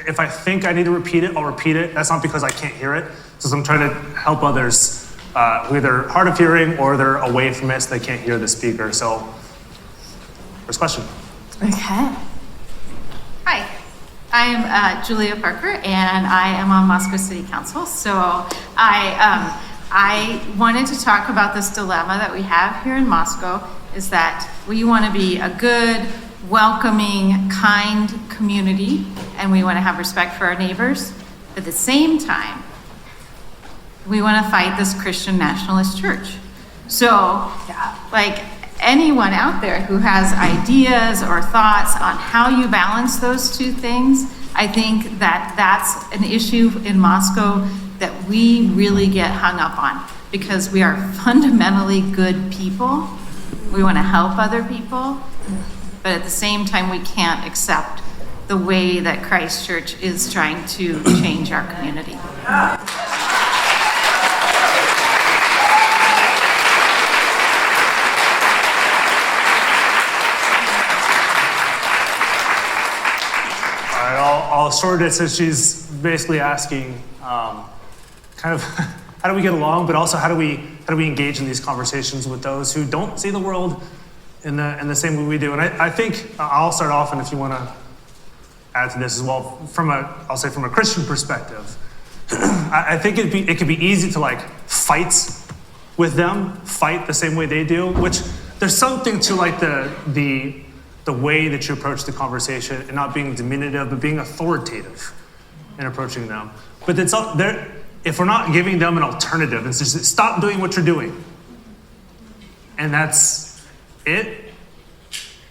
if I think I need to repeat it, I'll repeat it. That's not because I can't hear it. It's because I'm trying to help others who either hard of hearing or they're away from it so they can't hear the speaker. So, first question. Okay. Hi, I'm Julia Parker, and I am on Moscow City Council. So I wanted to talk about this dilemma that we have here in Moscow, is that we want to be a good, welcoming, kind community, and we want to have respect for our neighbors. But at the same time, we want to fight this Christian nationalist church. So, like, anyone out there who has ideas or thoughts on how you balance those two things, I think that that's an issue in Moscow that we really get hung up on, because we are fundamentally good people. We want to help other people, but at the same time, we can't accept the way that Christ Church is trying to change our community. I'll short it since she's basically asking kind of how do we get along, but also how do we engage in these conversations with those who don't see the world in the same way we do. And I think I'll start off, and if you want to add to this as well, I'll say from a Christian perspective, I think it could be easy to like fight with them, fight the same way they do, which there's something to like the way that you approach the conversation and not being diminutive, but being authoritative in approaching them. But if we're not giving them an alternative, it's just stop doing what you're doing, and that's it,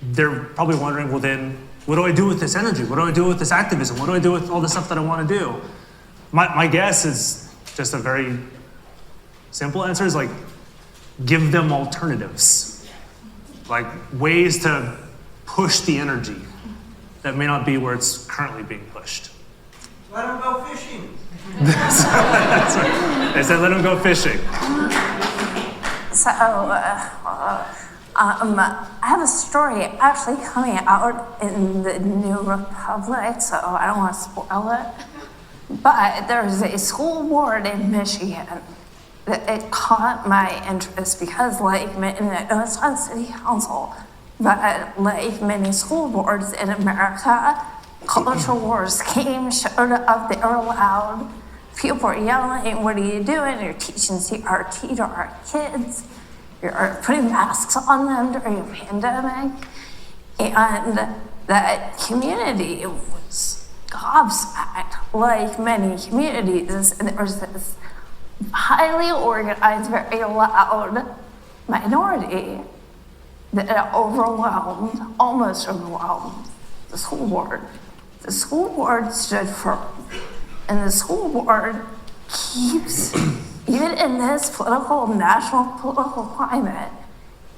they're probably wondering, well then, what do I do with this energy? What do I do with this activism? What do I do with all the stuff that I want to do? My guess is just a very simple answer is like, give them alternatives, like ways to push the energy that may not be where it's currently being pushed. Let them go fishing. That's right. They said let them go fishing. So, I have a story actually coming out in the New Republic, so I don't want to spoil it. But there's a school board in Michigan that it caught my interest because, like, it's on city council, but like many school boards in America, culture wars came, showed up, they were loud. People were yelling, what are you doing? You're teaching CRT to our kids. You're putting masks on them during a pandemic. And that community was gobsmacked, like many communities. And there was this highly organized, very loud minority that almost overwhelmed the school board. The school board stood firm, and the school board keeps, even in this national political climate,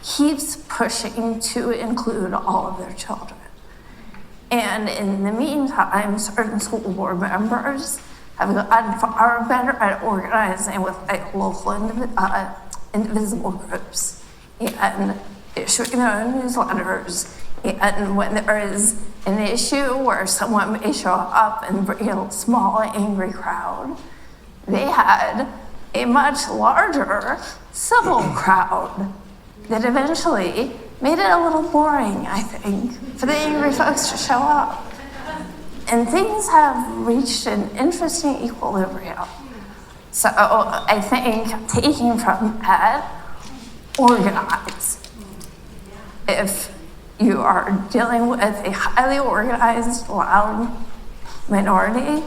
keeps pushing to include all of their children. And in the meantime, certain school board members have gotten far better at organizing with local indivisible groups and issuing their own newsletters. And when there is an issue where someone may show up and bring a small, angry crowd, they had a much larger civil crowd that eventually made it a little boring, I think, for the angry folks to show up. And things have reached an interesting equilibrium. So I think taking from that, organize. If you are dealing with a highly organized, loud minority,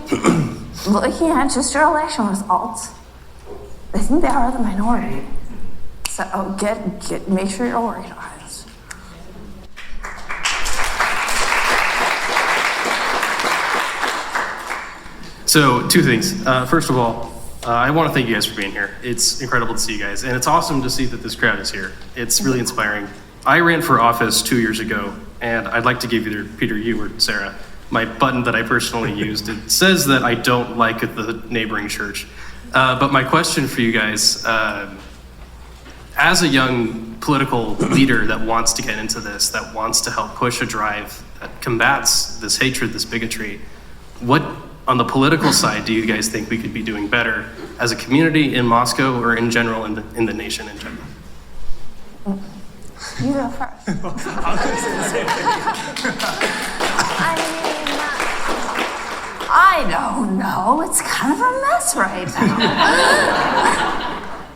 looking at just your election results, I think they are the minority. So make sure you're organized. So, two things. First of all, I want to thank you guys for being here. It's incredible to see you guys, and it's awesome to see that this crowd is here. It's really inspiring. I ran for office 2 years ago, and I'd like to give either Peter, you, or Sarah my button that I personally used. It says that I don't like the neighboring church. But my question for you guys, as a young political leader that wants to get into this, that wants to help push a drive that combats this hatred, this bigotry, what on the political side do you guys think we could be doing better as a community in Moscow or in general in the nation in general? You go first. I was going to say the same thing. I mean, I don't know. It's kind of a mess right now.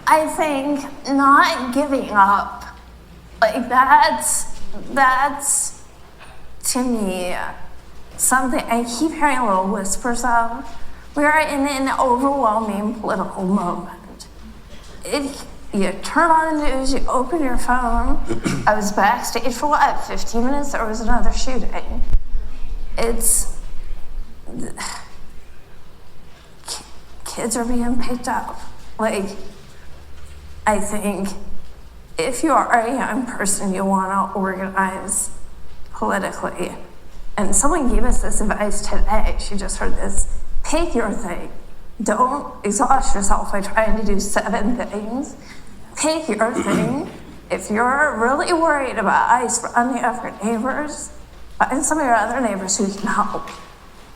I think not giving up, like that's to me something I keep hearing little whispers of. We are in an overwhelming political moment. You turn on the news, you open your phone. I was backstage for 15 minutes, there was another shooting. Kids are being picked up. I think if you are a young person, you want to organize politically. And someone gave us this advice today. She just heard this. Pick your thing. Don't exhaust yourself by trying to do 7 things. Pick your thing. If you're really worried about ICE running after neighbors, find some of your other neighbors who can help.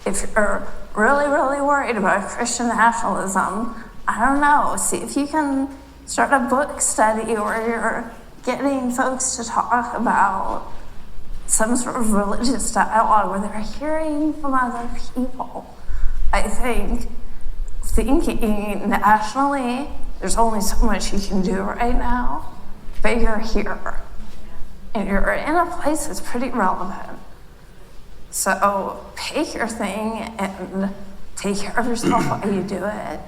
If you're really, really worried about Christian nationalism, I don't know, see if you can start a book study where you're getting folks to talk about some sort of religious dialogue where they're hearing from other people. I think thinking nationally, there's only so much you can do right now, but you're here. And you're in a place that's pretty relevant. So pick your thing and take care of yourself while you do it,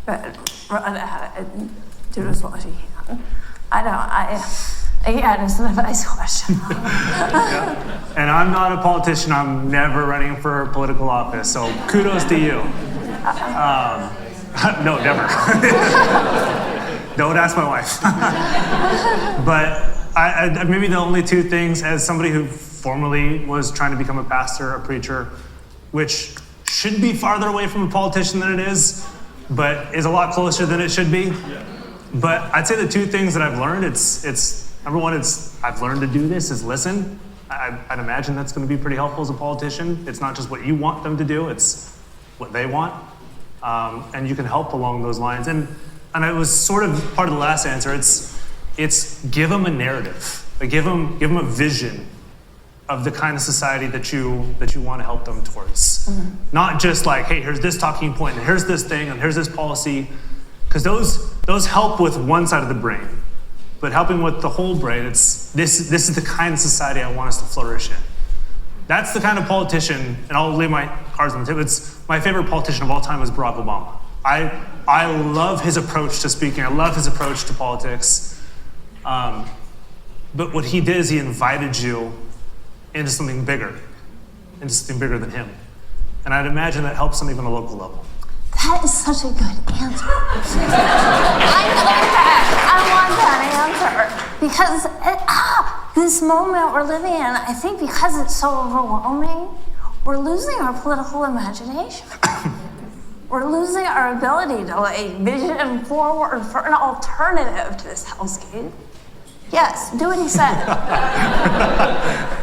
but run at it and do as well as you can. Again, it's an advice question. Yeah. And I'm not a politician. I'm never running for political office. So kudos to you. No, never. Don't ask my wife. But I maybe the only 2 things, as somebody who formerly was trying to become a pastor, a preacher, which should be farther away from a politician than it is, but is a lot closer than it should be. Yeah. But I'd say the 2 things that I've learned, number one, I've learned to do this is listen. I'd imagine that's going to be pretty helpful as a politician. It's not just what you want them to do, it's what they want. And you can help along those lines. And it was sort of part of the last answer. It's give them a narrative. Give them a vision of the kind of society that you want to help them towards. Mm-hmm. Not just like, hey, here's this talking point, and here's this thing, and here's this policy. Because those help with one side of the brain. But helping with the whole brain, this is the kind of society I want us to flourish in. That's the kind of politician, and I'll lay my cards on the table. My favorite politician of all time was Barack Obama. I I love his approach to speaking. I love his approach to politics. But what he did is he invited you into something bigger than him. And I'd imagine that helps on even a local level. That is such a good answer. I want that answer. Because this moment we're living in, I think because it's so overwhelming, we're losing our political imagination. We're losing our ability to vision forward for an alternative to this hellscape. Yes, do what he said.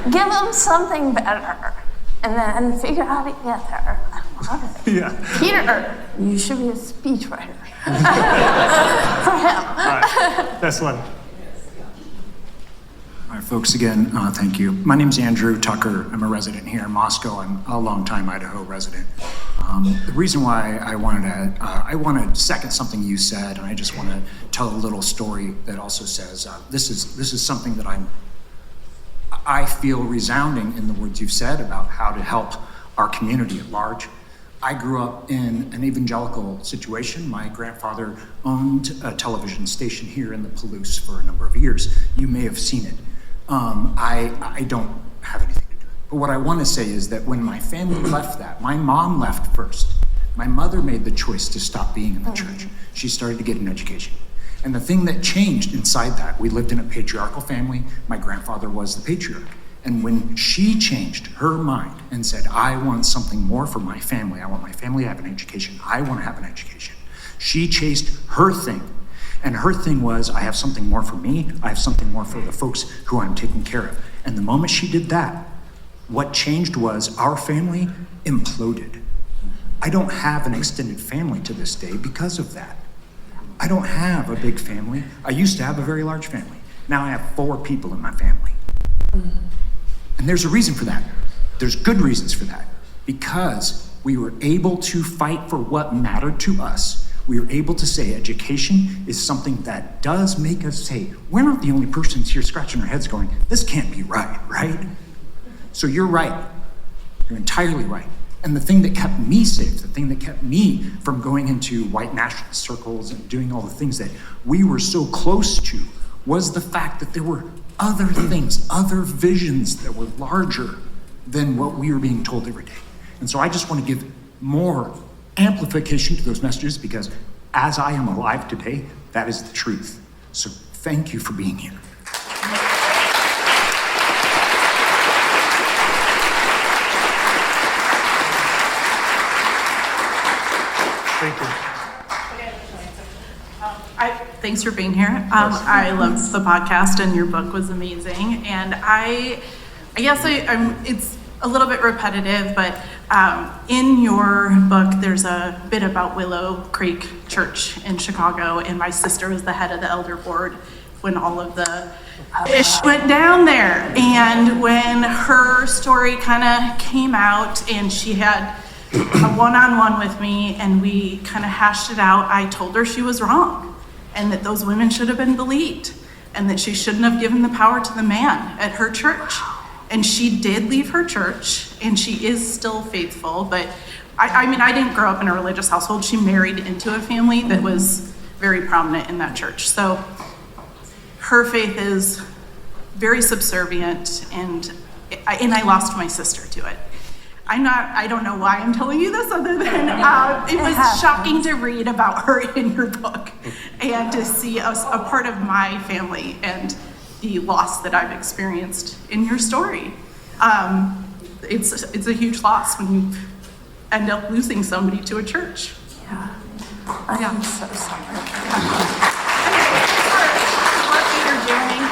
Give them something better, and then figure out how to get there. I love it. Yeah. Peter, you should be a speechwriter. For him. All right, that's one. All right, folks, again, thank you. My name's Andrew Tucker. I'm a resident here in Moscow. I'm a longtime Idaho resident. The reason why I want to second something you said, and I just want to tell a little story that also says this is something that I feel resounding in the words you've said about how to help our community at large. I grew up in an evangelical situation. My grandfather owned a television station here in the Palouse for a number of years. You may have seen it. I don't have anything to do with it. But what I want to say is that when my family left that, my mom left first. My mother made the choice to stop being in the church. She started to get an education. And the thing that changed inside that, we lived in a patriarchal family. My grandfather was the patriarch. And when she changed her mind and said, I want something more for my family, I want my family to have an education, I want to have an education, she chased her thing. And her thing was, I have something more for me, I have something more for the folks who I'm taking care of. And the moment she did that, what changed was our family imploded. I don't have an extended family to this day because of that. I don't have a big family. I used to have a very large family. Now I have 4 people in my family. And there's a reason for that. There's good reasons for that. Because we were able to fight for what mattered to us. We were able to say education is something that does make us say, we're not the only persons here scratching our heads going, this can't be right, right? So you're right. You're entirely right. And the thing that kept me safe, the thing that kept me from going into white nationalist circles and doing all the things that we were so close to, was the fact that there were other things, other visions that were larger than what we were being told every day. And so I just want to give more amplification to those messages because as I am alive today, that is the truth. So thank you for being here. Thank you. Thanks for being here. I loved the podcast and your book was amazing. And I guess it's a little bit repetitive, but in your book, there's a bit about Willow Creek Church in Chicago, and my sister was the head of the elder board when all of the ish went down there. And when her story kind of came out and she had a one-on-one with me and we kind of hashed it out, I told her she was wrong and that those women should have been believed and that she shouldn't have given the power to the man at her church. And she did leave her church and she is still faithful, but I mean, I didn't grow up in a religious household. She married into a family that was very prominent in that church. So her faith is very subservient and I lost my sister to it. I don't know why I'm telling you this other than it was shocking to read about her in your book and to see a part of my family and the loss that I've experienced in your story. It's a huge loss when you end up losing somebody to a church. Yeah. I'm so sorry.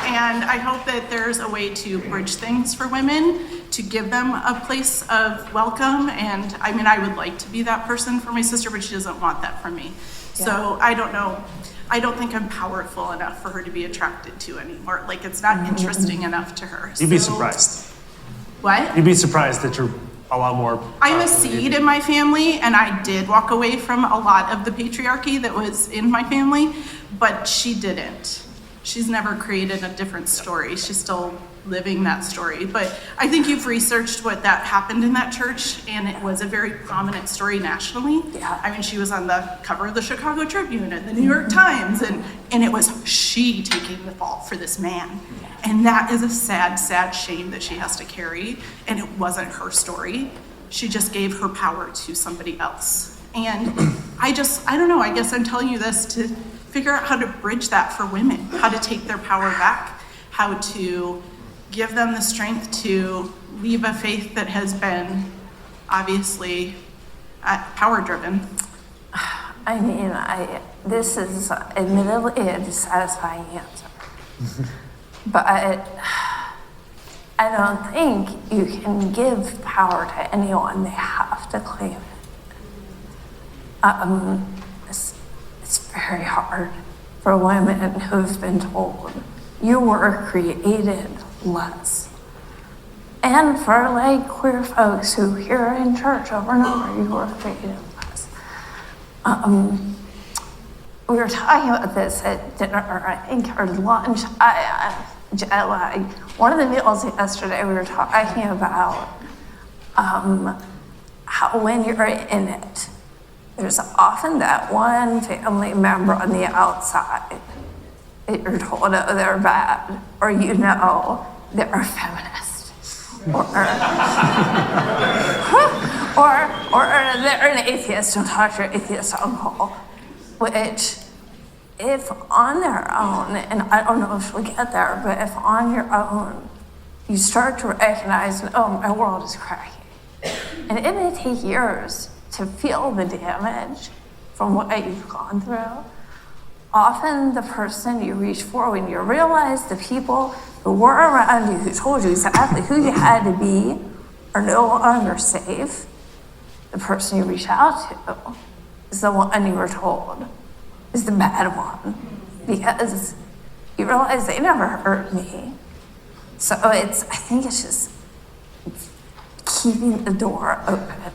And I hope that there's a way to bridge things for women, to give them a place of welcome. And I mean, I would like to be that person for my sister, but she doesn't want that from me. Yeah. So I don't know. I don't think I'm powerful enough for her to be attracted to anymore. Like, it's not interesting enough to her. You'd be surprised. What? You'd be surprised that you're a lot more. I'm a seed in my family, and I did walk away from a lot of the patriarchy that was in my family, but she didn't. she's never created a different story. She's still living that story. But I think you've researched what that happened in that church, and it was a very prominent story nationally. Yeah. I mean, she was on the cover of the Chicago Tribune and the New York Times, and it was she taking the fall for this man. And that is a sad, sad shame that she has to carry, and it wasn't her story. She just gave her power to somebody else. And I don't know, I guess I'm telling you this to figure out how to bridge that for women, how to take their power back, how to give them the strength to leave a faith that has been obviously power driven. I mean, this is admittedly a dissatisfying answer. But I don't think you can give power to anyone. They have to claim it. It's very hard for women who've been told you were created less. And for like queer folks who hear in church over and over, you were created less. We were talking about this at dinner, I think, or lunch. One of the meals yesterday, we were talking about how when you're in it, there's often that one family member on the outside that you're told, oh, they're bad, or you know they're a feminist, or they're an atheist, don't talk to your atheist uncle, which if on their own, and I don't know if we'll get there, but if on your own, you start to recognize, oh, my world is cracking. And it may take years to feel the damage from what you've gone through. Often the person you reach for when you realize the people who were around you, who told you exactly who you had to be, are no longer safe, the person you reach out to is the one you were told is the bad one, because you realize they never hurt me. So I think it's just keeping the door open.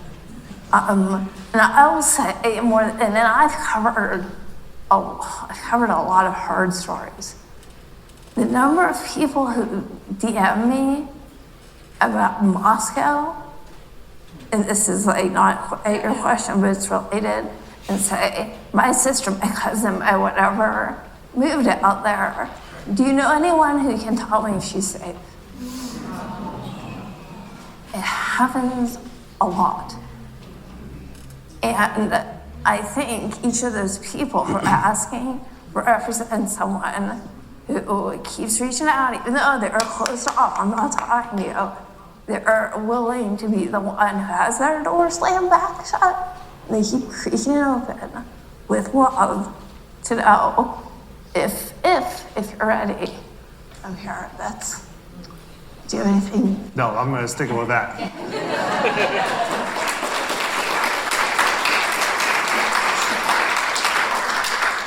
And I will say more, and then I've covered a lot of hard stories. The number of people who DM me about Moscow, and this is like not quite your question, but it's related, and say, my sister, my cousin, my whatever, moved out there. Do you know anyone who can tell me if she's safe? It happens a lot. And I think each of those people who are asking represent someone who keeps reaching out, even though they're closed off. I'm not talking to you. They're willing to be the one who has their door slammed back shut. They keep creaking it open with love to know if you're ready. I'm here. Do you have anything? No, I'm going to stick with that.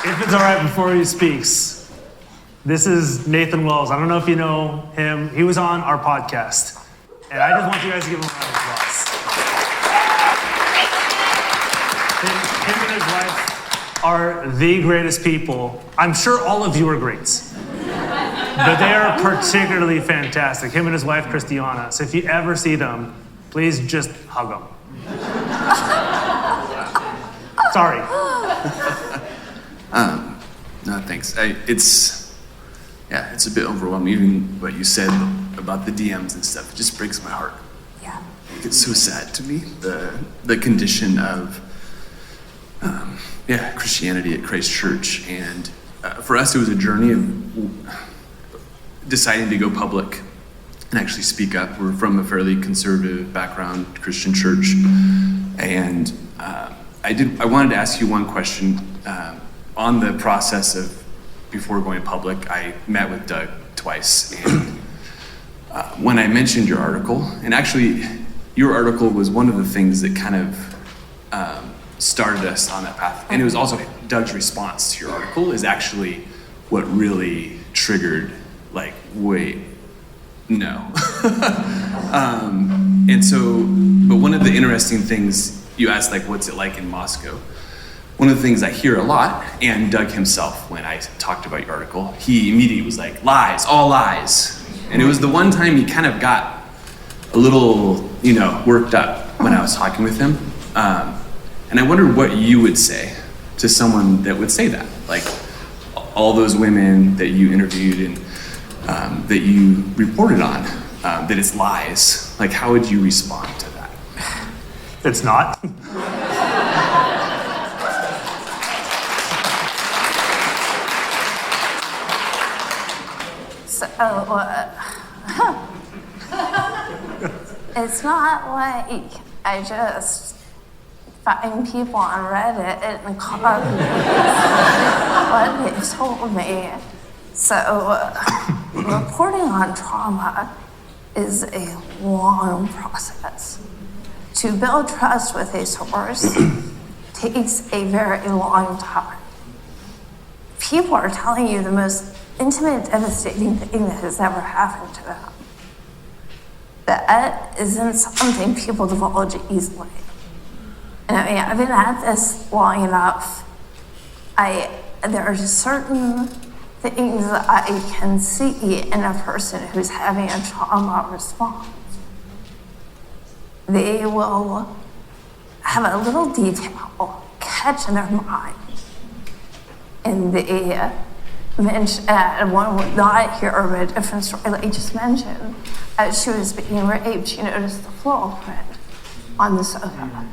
If it's all right, before he speaks, this is Nathan Wells. I don't know if you know him. He was on our podcast. And I just want you guys to give him a round of applause. Him and his wife are the greatest people. I'm sure all of you are great. But they are particularly fantastic. Him and his wife, Christiana. So if you ever see them, please just hug them. Sorry. No, thanks. It's a bit overwhelming. Even what you said about the DMs and stuff, it just breaks my heart. Yeah. It's so sad to me, the condition of Christianity at Christ Church. And for us, it was a journey of deciding to go public and actually speak up. We're from a fairly conservative background, Christian church. And I wanted to ask you one question. On the process of before going public, I met with Doug twice. And when I mentioned your article, and actually your article was one of the things that kind of started us on that path. And it was also Doug's response to your article is actually what really triggered, like, wait, no. And so, but one of the interesting things you asked, like, what's it like in Moscow? one of the things I hear a lot, and Doug himself, when I talked about your article, he immediately was like, lies, all lies. And it was the one time he kind of got a little, worked up when I was talking with him. And I wonder what you would say to someone that would say that. Like, all those women that you interviewed and that you reported on, that it's lies. Like, how would you respond to that? It's not. So, it's not like I just find people on Reddit and copy what they've told me. So, reporting on trauma is a long process. To build trust with a source takes a very long time. People are telling you the most intimate, devastating thing that has ever happened to them. That isn't something people divulge easily. And I mean, I've been at this long enough. There are certain things that I can see in a person who's having a trauma response. They will have a little detail catch in their mind. And they mentioned, one would not hear of a different story like you just mentioned. As she was being raped, she noticed the floral print on the sofa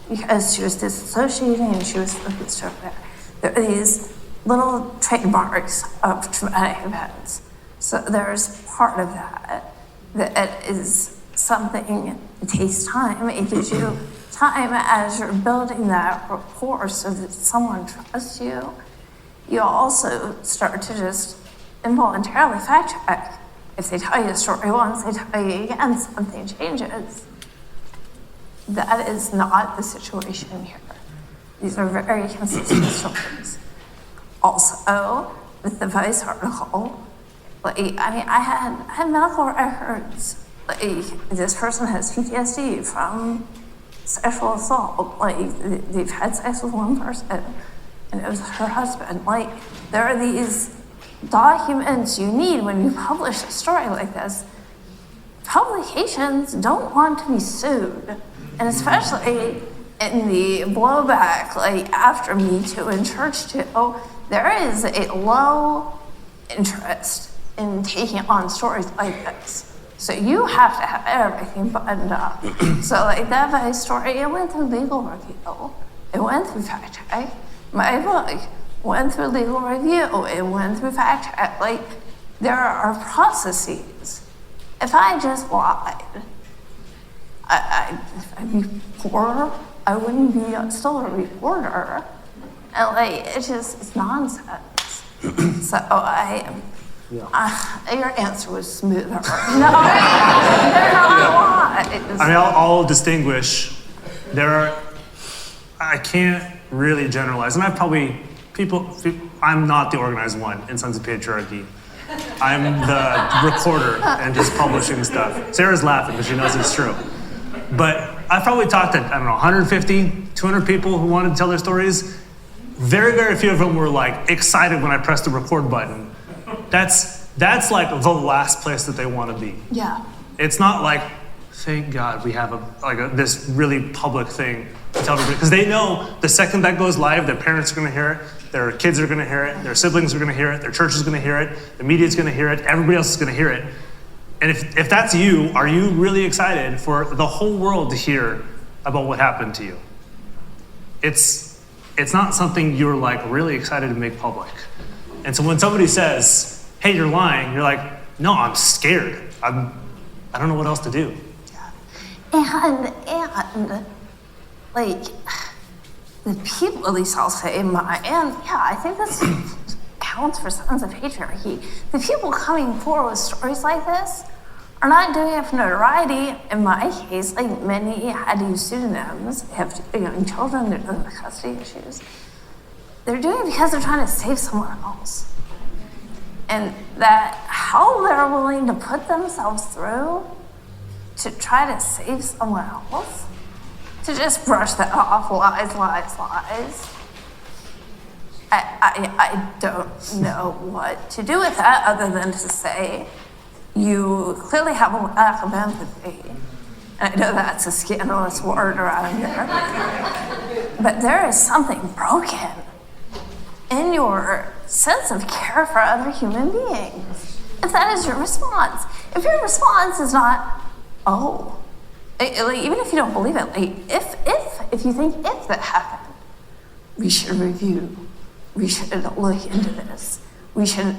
because she was disassociating and she was focused over there. There are these little trademarks of traumatic events. So there's part of that is something that takes time. It gives you time as you're building that rapport so that someone trusts you. You also start to just involuntarily fact check. If they tell you a story once, they tell you again, something changes. That is not the situation here. These are very consistent stories. Also, with the Vice article, I had medical records. This person has PTSD from sexual assault. They've had sex with one person, and it was her husband. There are these documents you need when you publish a story like this. Publications don't want to be sued, and especially in the blowback, after Me Too and Church Too, there is a low interest in taking on stories like this. So you have to have everything buttoned up. So that Vice story, it went through legal review. It went through fact check. My book went through legal review. It went through fact check. There are processes. If I just lied, I'd be poorer. I wouldn't be still a reporter. And it's nonsense. So your answer was smoother. No, they're not lies. I'll distinguish. I can't really generalize. And I'm not the organized one in Sons of Patriarchy. I'm the recorder and just publishing stuff. Sarah's laughing because she knows it's true. But I've probably talked to, 150, 200 people who wanted to tell their stories. Very, very few of them were excited when I pressed the record button. That's the last place that they want to be. Yeah. It's not thank God we have this really public thing to tell everybody. Because they know the second that goes live, their parents are going to hear it, their kids are going to hear it, their siblings are going to hear it, their church is going to hear it, the media is going to hear it, everybody else is going to hear it. And if that's you, are you really excited for the whole world to hear about what happened to you? It's not something you're really excited to make public. And so when somebody says, hey, you're lying, you're like, no, I'm scared. I don't know what else to do. And the people, at least I'll say, I think this counts for Sons of Patriarchy. The people coming forward with stories like this are not doing it for notoriety. In my case, many had to use pseudonyms. They have young children, they're dealing with custody issues. They're doing it because they're trying to save someone else. And that how they're willing to put themselves through to try to save someone else, to just brush that off, lies, I don't know what to do with that other than to say, you clearly have a lack of empathy. And I know that's a scandalous word around here. But there is something broken in your sense of care for other human beings. If that is your response. If your response is not, oh, like, even if you don't believe it, like, if you think if that happened, we should review, we should look into this, we should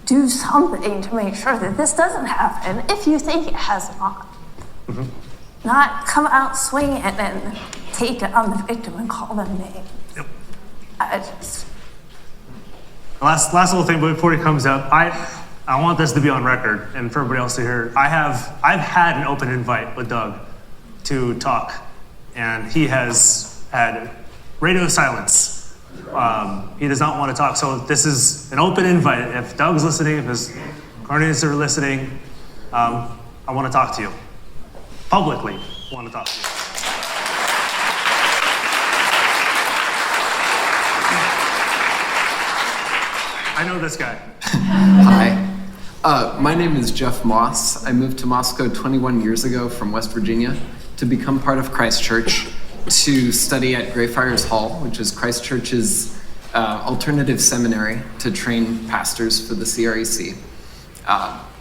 do something to make sure that this doesn't happen if you think it has not. Mm-hmm. Not come out swinging and take down the victim and call them names. Yep. I just... Last little thing before he comes up, I want this to be on record and for everybody else to hear. I've had an open invite with Doug to talk, and he has had radio silence. He does not want to talk, so this is an open invite. If Doug's listening, if his guardians are listening, I want to talk to you. Publicly, I want to talk to you. I know this guy. Hi. My name is Jeff Moss. I moved to Moscow 21 years ago from West Virginia to become part of Christ Church, to study at Greyfriars Hall, which is Christ Church's alternative seminary to train pastors for the CREC.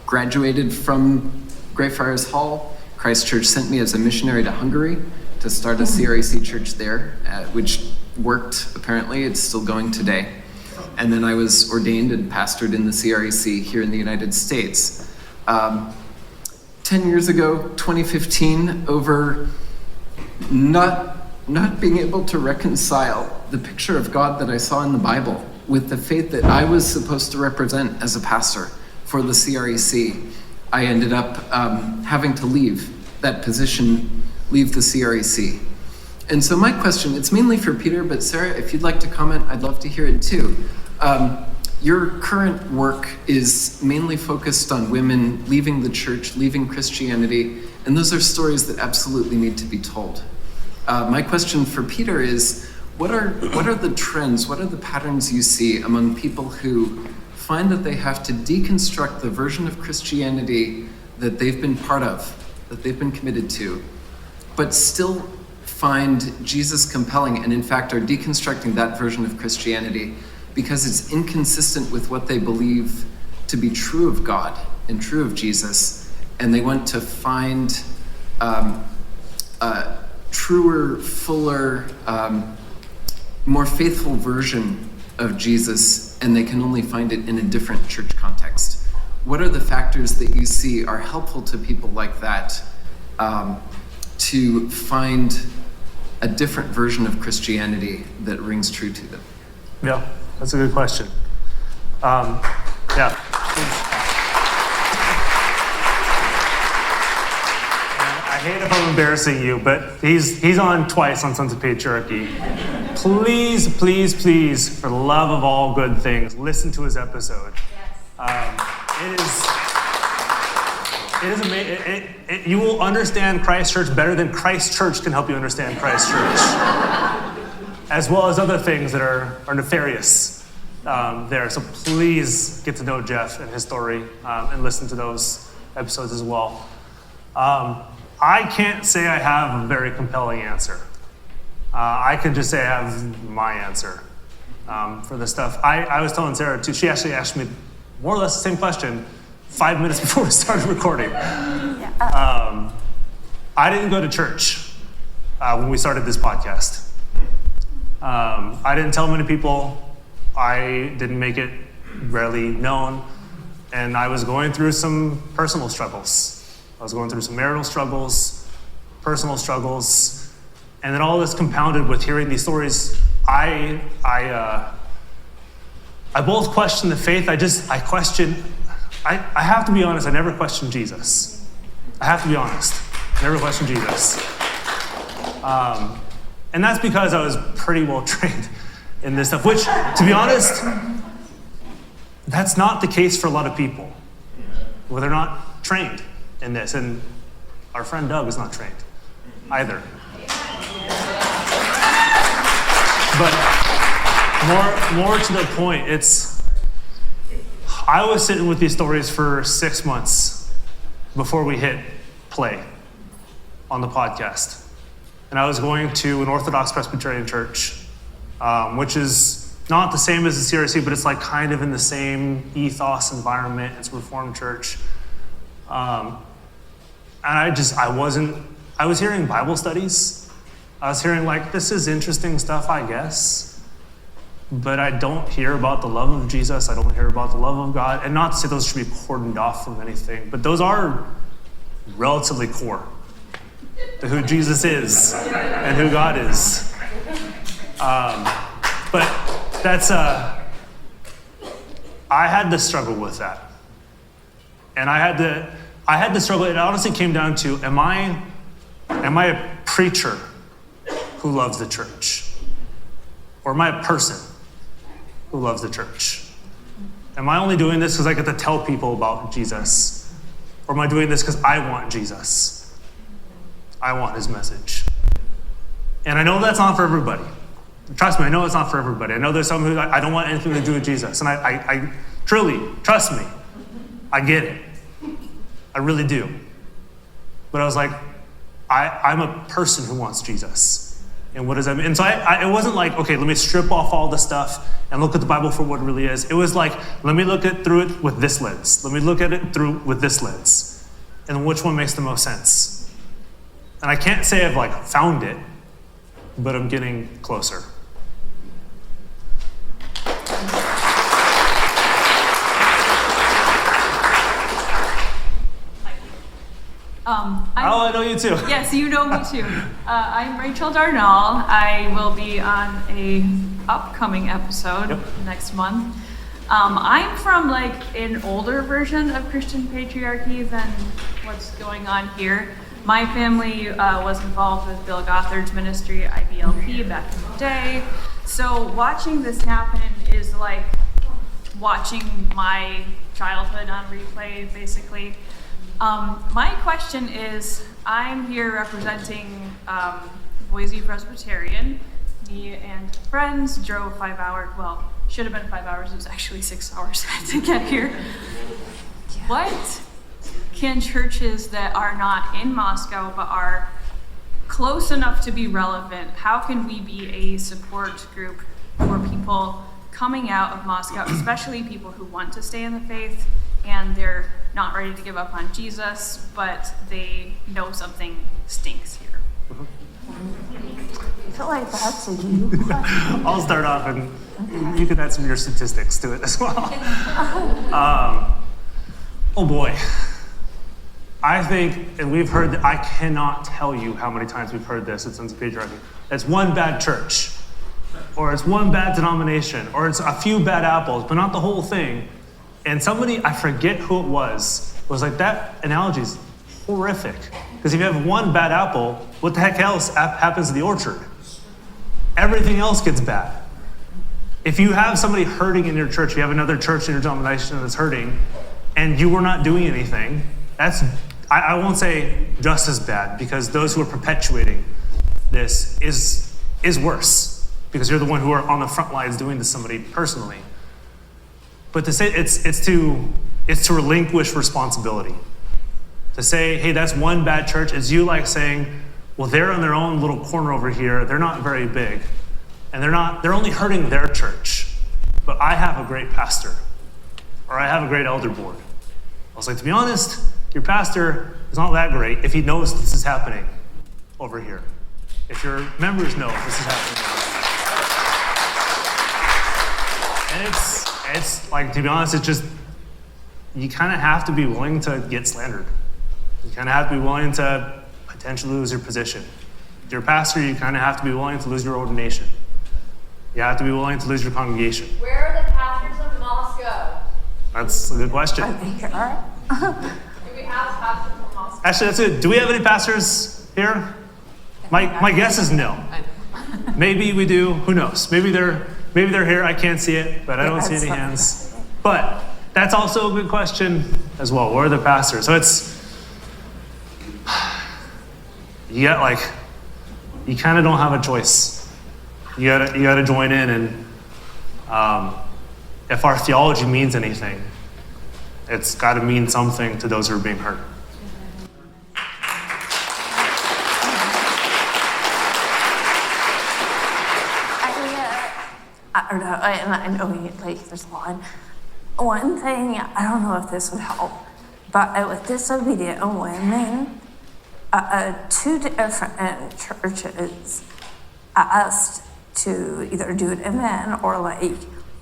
Graduated from Greyfriars Hall. Christ Church sent me as a missionary to Hungary to start a CREC church there, which worked apparently. It's still going today. And then I was ordained and pastored in the CREC here in the United States. 10 years ago, 2015, over not being able to reconcile the picture of God that I saw in the Bible with the faith that I was supposed to represent as a pastor for the CREC, I ended up having to leave that position, leave the CREC. And so my question, it's mainly for Peter, but Sarah, if you'd like to comment, I'd love to hear it too. Your current work is mainly focused on women leaving the church, leaving Christianity, and those are stories that absolutely need to be told. My question for Peter is, what are the trends, what are the patterns you see among people who find that they have to deconstruct the version of Christianity that they've been part of, that they've been committed to, but still find Jesus compelling and in fact are deconstructing that version of Christianity because it's inconsistent with what they believe to be true of God and true of Jesus, and they want to find a truer, fuller, more faithful version of Jesus, and they can only find it in a different church context. What are the factors that you see are helpful to people like that to find a different version of Christianity that rings true to them? Yeah, that's a good question. Yeah. I hate if I'm embarrassing you, but he's on twice on Sons of Patriarchy. Please, please, please, for the love of all good things, listen to his episode. It is amazing. You will understand Christ Church better than Christ Church can help you understand Christ Church, as well as other things that are nefarious there. So please get to know Jeff and his story and listen to those episodes as well. I can't say I have a very compelling answer. I can just say I have my answer for this stuff. I was telling Sarah too, she actually asked me more or less the same question 5 minutes before we started recording. I didn't go to church when we started this podcast. I didn't tell many people. I didn't make it rarely known. And I was going through some personal struggles. I was going through some marital struggles, personal struggles, and then all this compounded with hearing these stories. I both question the faith. I have to be honest, I never questioned Jesus. I have to be honest. I never questioned Jesus. And that's because I was pretty well trained in this stuff, which, to be honest, that's not the case for a lot of people. Well, they're not trained in this, and our friend Doug is not trained either. But more to the point, I was sitting with these stories for 6 months before we hit play on the podcast. And I was going to an Orthodox Presbyterian church, which is not the same as the CRC, but it's like kind of in the same ethos environment. It's a Reformed church. And I was hearing Bible studies. I was hearing like, this is interesting stuff, I guess. But I don't hear about the love of Jesus. I don't hear about the love of God. And not to say those should be cordoned off from anything, but those are relatively core to who Jesus is and who God is. But that's, I had to struggle with that. And I had to struggle. It honestly came down to, am I a preacher who loves the church? Or am I a person who loves the church? Am I only doing this because I get to tell people about Jesus? Or am I doing this because I want Jesus? I want his message. And I know that's not for everybody. Trust me, I know it's not for everybody. I know there's some who I don't want anything to do with Jesus. And I truly, trust me, I get it. I really do. But I was like, I'm a person who wants Jesus. And what does that mean? And so it wasn't like, okay, let me strip off all the stuff and look at the Bible for what it really is. It was like, let me look through it with this lens. Let me look at it through with this lens. And which one makes the most sense? And I can't say I've like found it, but I'm getting closer. I know you too. Yes, you know me too. I'm Rachel Darnall. I will be on a upcoming episode next month. I'm from like an older version of Christian patriarchy than what's going on here. My family was involved with Bill Gothard's ministry, IBLP, back in the day. So watching this happen is like watching my childhood on replay, basically. My question is, I'm here representing Boise Presbyterian. Me and friends drove 5 hours, well, should have been 5 hours, it was actually 6 hours to get here. What can churches that are not in Moscow but are close enough to be relevant, how can we be a support group for people coming out of Moscow, especially people who want to stay in the faith and they're not ready to give up on Jesus, but they know something stinks here? I feel like that's a you question. I'll start off and you can add some of your statistics to it as well. Oh boy. I think, and we've heard that, I cannot tell you how many times we've heard this at Sons of Patriarchy. It's one bad church, or it's one bad denomination, or it's a few bad apples, but not the whole thing. And somebody, I forget who it was like, that analogy is horrific. Because if you have one bad apple, what the heck else happens to the orchard? Everything else gets bad. If you have somebody hurting in your church, you have another church in your denomination that's hurting, and you were not doing anything, that's, I won't say just as bad, because those who are perpetuating this is worse, because you're the one who are on the front lines doing this to somebody personally. But to say it's to relinquish responsibility. To say, hey, that's one bad church, is you like saying, well, they're in their own little corner over here, they're not very big, and they're only hurting their church, but I have a great pastor, or I have a great elder board. I was like, to be honest, your pastor is not that great if he knows this is happening over here. If your members know this is happening over here. And it's like, to be honest, it's just, you kind of have to be willing to get slandered. You kind of have to be willing to potentially lose your position. If you're a pastor, you kind of have to be willing to lose your ordination. You have to be willing to lose your congregation. Where are the pastors of Moscow? That's a good question. Do we have pastors of Moscow? Actually, that's it. Do we have any pastors here? My guess is no. Maybe we do. Who knows? Maybe they're here. I can't see it, but I don't see any hands. But that's also a good question as well. Where are the pastors? So you kind of don't have a choice. You gotta join in, and If our theology means anything, it's got to mean something to those who are being hurt. I don't know, and I know there's one thing, I don't know if this would help, but with disobedient women, 2 different churches asked to either do an event or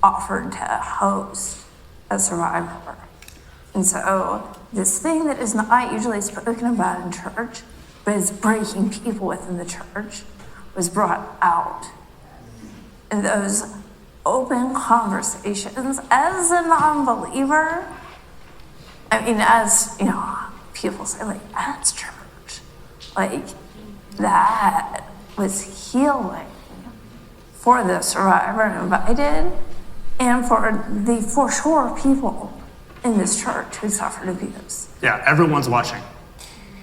offered to host a survivor. And so this thing that is not usually spoken about in church, but is breaking people within the church, was brought out. And those open conversations as a non-believer, as people say, that's church. That was healing for the survivor invited and for the for sure people in this church who suffered abuse. Yeah, everyone's watching.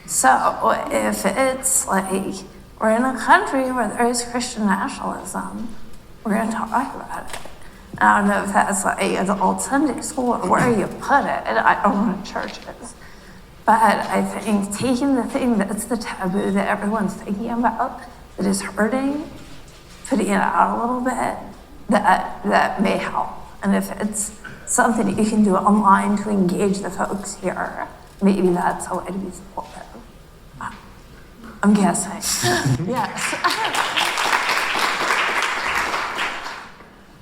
So if it's we're in a country where there is Christian nationalism, we're going to talk about it. I don't know if that's adult Sunday school or where you put it. I don't know what church is. But I think taking the thing that's the taboo that everyone's thinking about, that is hurting, putting it out a little bit, that may help. And if it's something that you can do online to engage the folks here, maybe that's a way to be supportive. I'm guessing. Yes.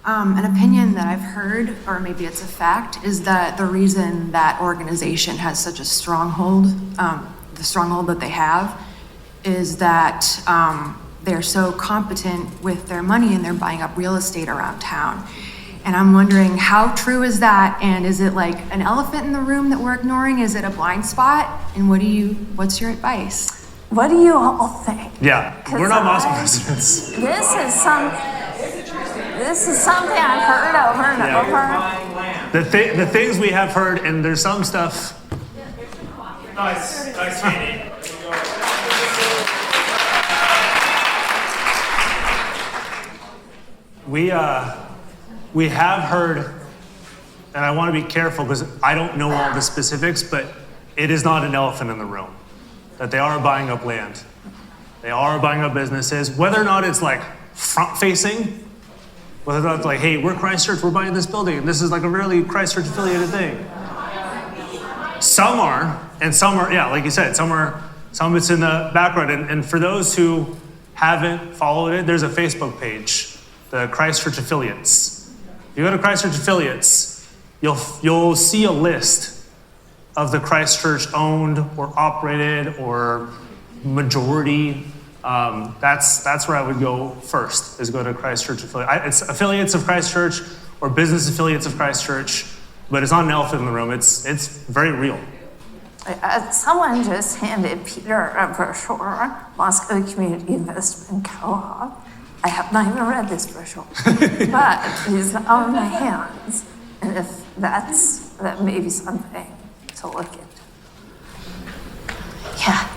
An opinion that I've heard, or maybe it's a fact, is that the reason that organization has such a stronghold, the stronghold that they have, is that they're so competent with their money and they're buying up real estate around town. And I'm wondering, how true is that? And is it like an elephant in the room that we're ignoring? Is it a blind spot? And what's your advice? What do you all think? Yeah, we're not Muslim residents. This is something I've heard over and over. The things we have heard, and there's some stuff. Nice, Katie. We have heard, and I want to be careful because I don't know all the specifics, but it is not an elephant in the room. That they are buying up land. They are buying up businesses, whether or not it's front-facing, whether or not it's hey, we're Christ Church, we're buying this building, and this is a really Christ Church affiliated thing. Some are, and some are, like you said, some it's in the background. And for those who haven't followed it, there's a Facebook page, the Christ Church Affiliates. If you go to Christ Church Affiliates, you'll see a list of the Christ Church owned or operated or majority. That's where I would go first, is go to Christ Church Affiliate. It's affiliates of Christ Church or business affiliates of Christ Church, but it's not an elephant in the room. It's very real. Someone just handed Peter a brochure, Moscow Community Investment Co-op. I have not even read this brochure, but it's on my hands. And if that may be something to look into. Yeah.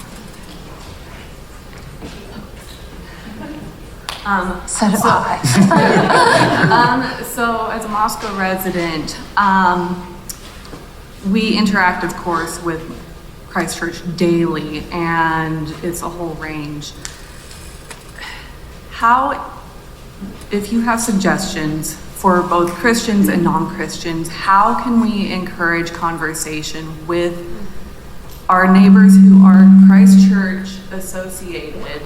So do I. So as a Moscow resident, we interact, of course, with Christ Church daily, and it's a whole range. If you have suggestions for both Christians and non-Christians, how can we encourage conversation with our neighbors who are Christ Church associated,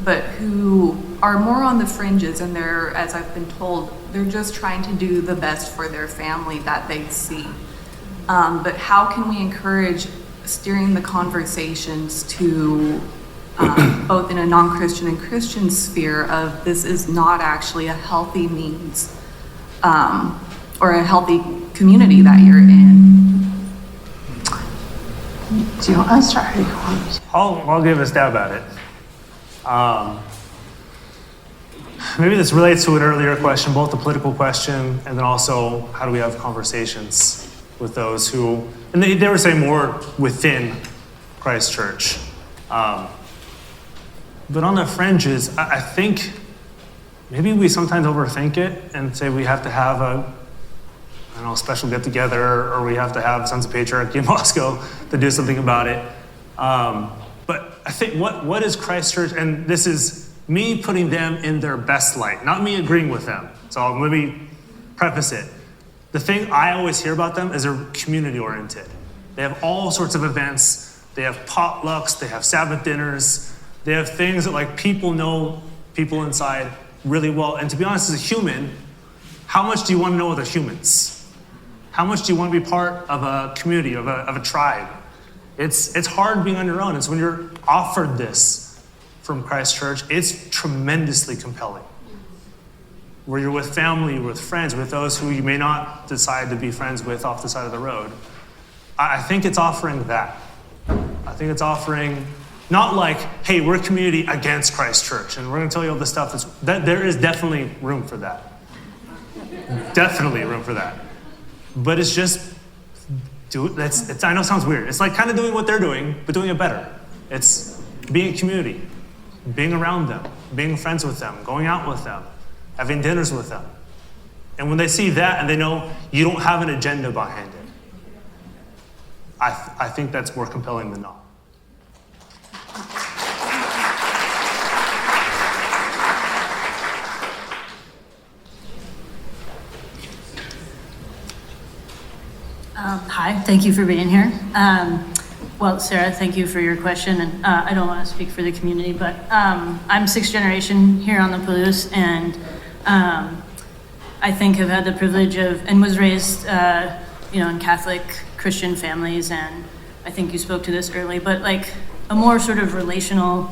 but who are more on the fringes, and they're, as I've been told, they're just trying to do the best for their family that they see. But how can we encourage steering the conversations to both in a non-Christian and Christian sphere of this is not actually a healthy means or a healthy community that you're in? Do you want to start? Or do you want me to? I'll give a stab at it. Maybe this relates to an earlier question, both the political question and then also how do we have conversations with those who, and they were saying more within Christ Church. But on the fringes, I think maybe we sometimes overthink it and say we have to have a special get together, or we have to have Sons of Patriarchy in Moscow to do something about it. But I think what is Christ Church, and this is me putting them in their best light, not me agreeing with them. So let me preface it. The thing I always hear about them is they're community oriented. They have all sorts of events. They have potlucks, they have Sabbath dinners, they have things that like people know people inside really well. And to be honest, as a human, how much do you want to know other humans? How much do you want to be part of a community, of a tribe? It's hard being on your own. And so when you're offered this from Christ Church, it's tremendously compelling. Where you're with family, you're with friends, with those who you may not decide to be friends with off the side of the road. I think it's offering that. I think it's offering, not like, hey, we're a community against Christ Church, and we're going to tell you all this stuff. There is definitely room for that. Definitely room for that. But it's just, I know it sounds weird. It's like kind of doing what they're doing, but doing it better. It's being a community, being around them, being friends with them, going out with them, having dinners with them. And when they see that and they know you don't have an agenda behind it, I think that's more compelling than not. Hi, thank you for being here. Well, Sarah, thank you for your question. And I don't want to speak for the community, but I'm sixth generation here on the Palouse, and I think have had the privilege of, and was raised, in Catholic Christian families, and I think you spoke to this early, but like a more sort of relational,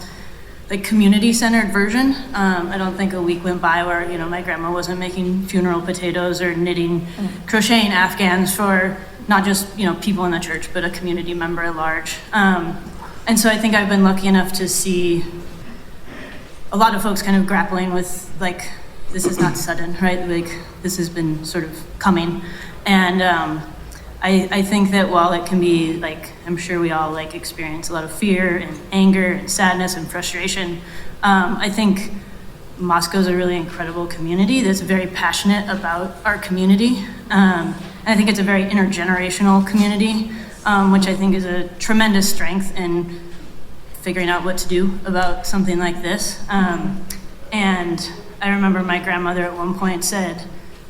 like community-centered version. I don't think a week went by where, my grandma wasn't making funeral potatoes or knitting, crocheting Afghans for not just, people in the church, but a community member at large. And so I think I've been lucky enough to see a lot of folks kind of grappling with, like, this is not sudden, right? Like, this has been sort of coming. And I think that while it can be, like, I'm sure we all, like, experience a lot of fear and anger and sadness and frustration, I think Moscow's a really incredible community that's very passionate about our community. And I think it's a very intergenerational community, which I think is a tremendous strength in figuring out what to do about something like this. And I remember my grandmother at one point said,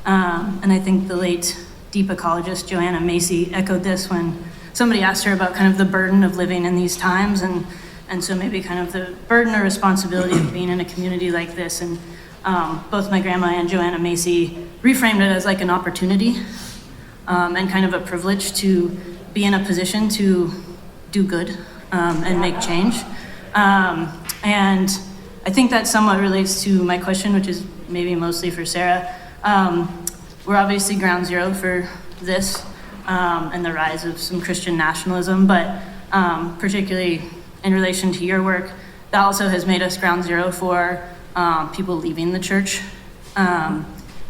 and I think the late deep ecologist Joanna Macy echoed this when somebody asked her about kind of the burden of living in these times, and so maybe kind of the burden or responsibility of being in a community like this. And both my grandma and Joanna Macy reframed it as like an opportunity and kind of a privilege to be in a position to do good and make change. And I think that somewhat relates to my question, which is maybe mostly for Sarah. We're obviously ground zero for this and the rise of some Christian nationalism, but particularly in relation to your work, that also has made us ground zero for people leaving the church.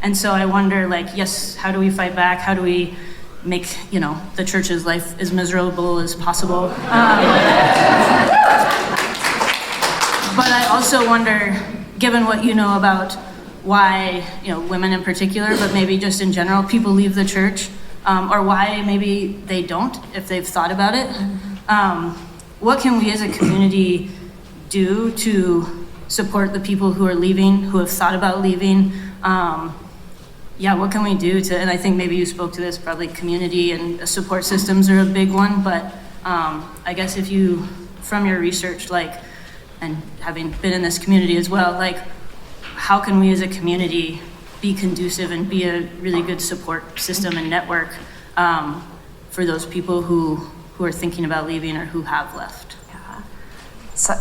And so I wonder, like, yes, how do we fight back? How do we make, the church's life as miserable as possible? But I also wonder, given what you know about why, women in particular, but maybe just in general, people leave the church, or why maybe they don't, if they've thought about it. What can we as a community do to support the people who are leaving, who have thought about leaving? What can we do to, and I think maybe you spoke to this, probably community and support systems are a big one, but I guess if you, from your research, and having been in this community as well, how can we as a community be conducive and be a really good support system and network for those people who are thinking about leaving or who have left? Yeah. So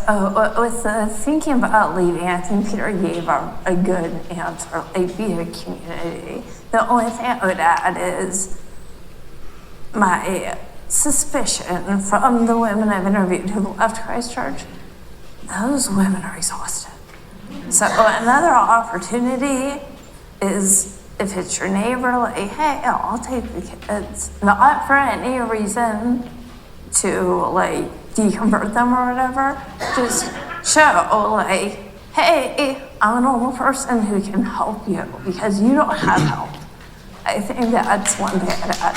with the thinking about leaving, I think Peter gave a good answer, be a community. The only thing I would add is my suspicion from the women I've interviewed who left Christ Church, those women are exhausted. So another opportunity is if it's your neighbor, like, hey, I'll take the kids, not for any reason to deconvert them or whatever, just show hey, I'm a normal person who can help you because you don't have help. I think that's one thing that,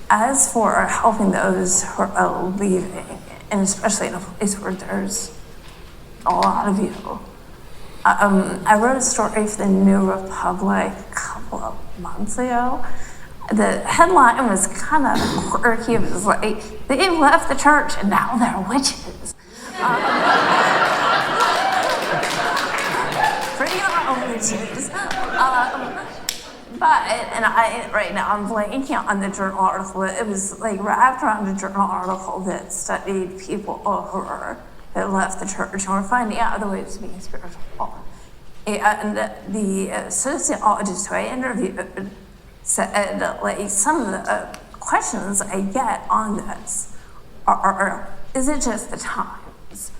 as for helping those who are leaving, and especially in a place where there's a lot of you, I wrote a story for the New Republic a couple of months ago. The headline was kind of quirky. It was like, they left the church and now they're witches. Pretty loud witches. But, and right now I'm blanking on the journal article. It was like wrapped around a journal article that studied people that left the church and were finding out other ways of being spiritual. And the sociologist who I interviewed said, like, some of the questions I get on this are, is it just the times?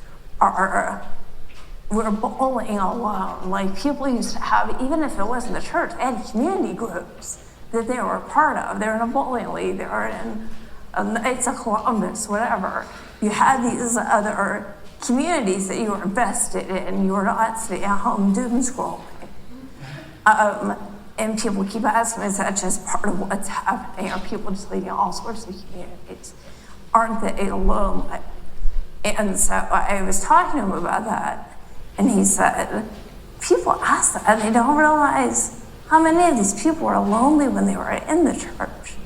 We're bullying alone. Like, people used to have, even if it wasn't the church, they had community groups that they were a part of. They were in a bowling league, they were in Knights of Columbus, whatever. You had these other communities that you were invested in. You were not sitting at home doom scrolling. And people keep asking, is that just part of what's happening? Are people just leaving all sorts of communities? Aren't they lonely? And so I was talking to him about that. And he said, people ask that, and they don't realize how many of these people were lonely when they were in the church.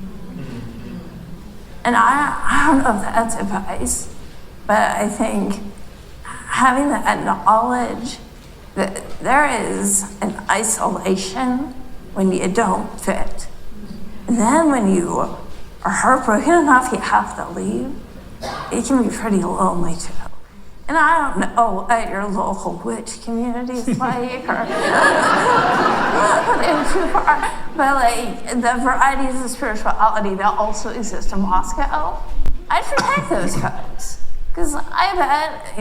And I don't know if that's advice, but I think having that knowledge that there is an isolation when you don't fit. And then when you are heartbroken enough you have to leave, it can be pretty lonely too. And I don't know what your local witch community is like, or but like the varieties of spirituality that also exist in Moscow, I'd protect those folks. Because I bet,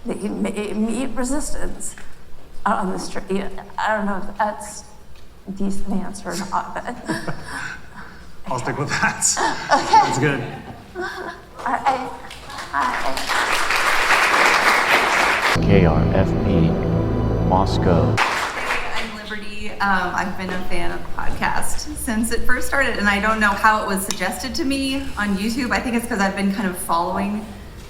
they may meet resistance on the street. I don't know if that's a decent answer or not, but I'll stick with that. Okay. That's good. KRFP, Moscow. I'm Liberty. I've been a fan of the podcast since it first started, and I don't know how it was suggested to me on YouTube. I think it's because I've been kind of following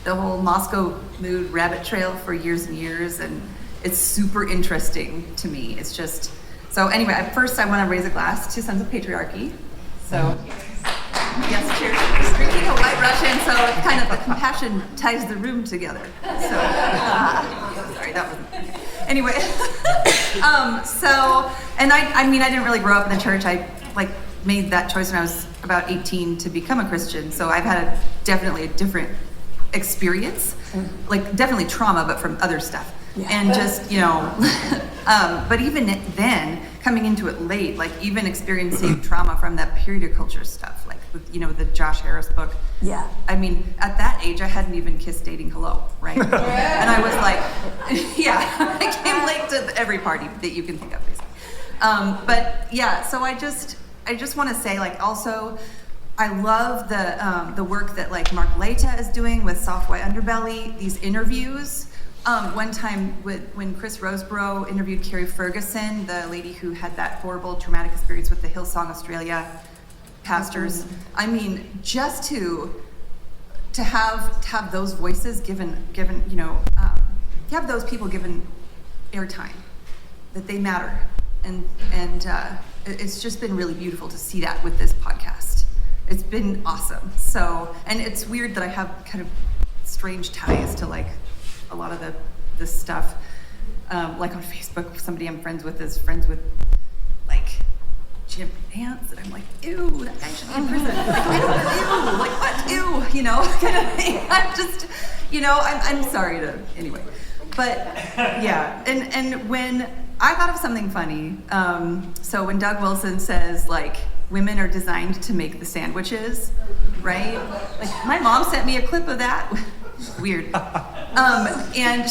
the whole Moscow mood rabbit trail for years and years, and it's super interesting to me. It's just, so anyway, at first I want to raise a glass to Sons of Patriarchy. So, yes, cheers. Drinking a White Russian, so it's kind of the compassion ties the room together. So, sorry, that wasn't, anyway. And I mean, I didn't really grow up in the church. I made that choice when I was about 18 to become a Christian. So I've had definitely a different experience, definitely trauma, but from other stuff. Yeah. And just, but even then, coming into it late, even experiencing trauma from that period of culture stuff, with, the Josh Harris book. Yeah. I mean, at that age, I hadn't even kissed dating hello, right? And I was like, yeah, I came late to every party that you can think of, basically. But yeah, so I just want to say, also, I love the work that Mark Leita is doing with Soft White Underbelly, these interviews. One time when Chris Roseborough interviewed Carrie Ferguson, the lady who had that horrible traumatic experience with the Hillsong Australia pastors. I mean, just to have those voices given have those people given airtime, that they matter, and it's just been really beautiful to see that with this podcast. It's been awesome. So, and it's weird that I have kind of strange ties to a lot of this stuff. On Facebook, somebody I'm friends with is friends with Jim Nance, and I'm like, ew, that guy should be in prison. Ew, what, kind of thing. I'm just, I'm sorry to, anyway. But yeah, and when I thought of something funny, so when Doug Wilson says women are designed to make the sandwiches, right? My mom sent me a clip of that. Weird. And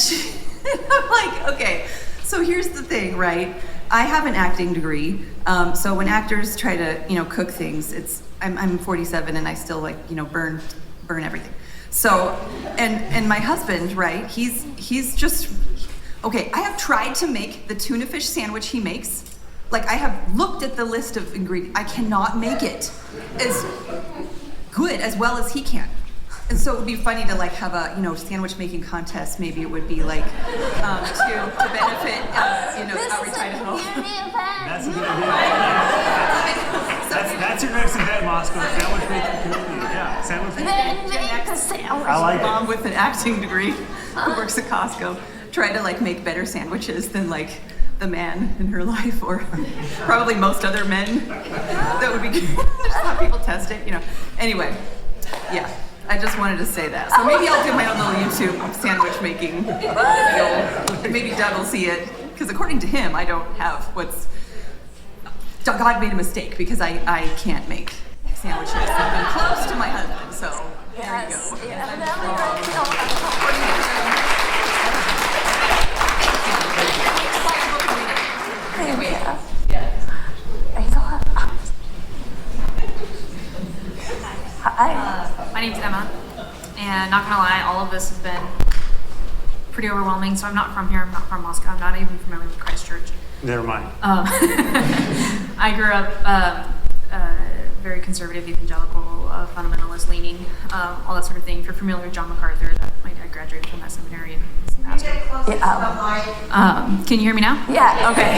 I'm like, okay, so here's the thing, right? I have an acting degree, so when actors try to, cook things, I'm 47 and I still burn everything. So, and my husband, right? He's Okay, I have tried to make the tuna fish sandwich he makes. Like, I have looked at the list of ingredients. I cannot make it as good as well as he can. And so it would be funny to like have a, sandwich making contest. Maybe it would be like to benefit, Outreach Idaho. That's a good idea. That's your next event, Moscow. Sandwich making community. Yeah, sandwich making. I like mom with an acting degree who works at Costco tried to like make better sandwiches than like the man in her life, or probably most other men. That would be just have people test it, Anyway, yeah. I just wanted to say that. So maybe I'll do my own little YouTube sandwich making video. Maybe Doug will see it. Because according to him, I don't have what's... God made a mistake because I can't make sandwiches. I'm close to my husband, so there you go. Anyway, Hi. My name's Emma, and not gonna lie, all of this has been pretty overwhelming. So I'm not from here. I'm not from Moscow. I'm not even familiar with Christ Church. Never mind. I grew up very conservative, evangelical, fundamentalist leaning, all that sort of thing. If you're familiar with John MacArthur, my dad graduated from that seminary and he's a pastor. Can you hear me now? Yeah. Okay.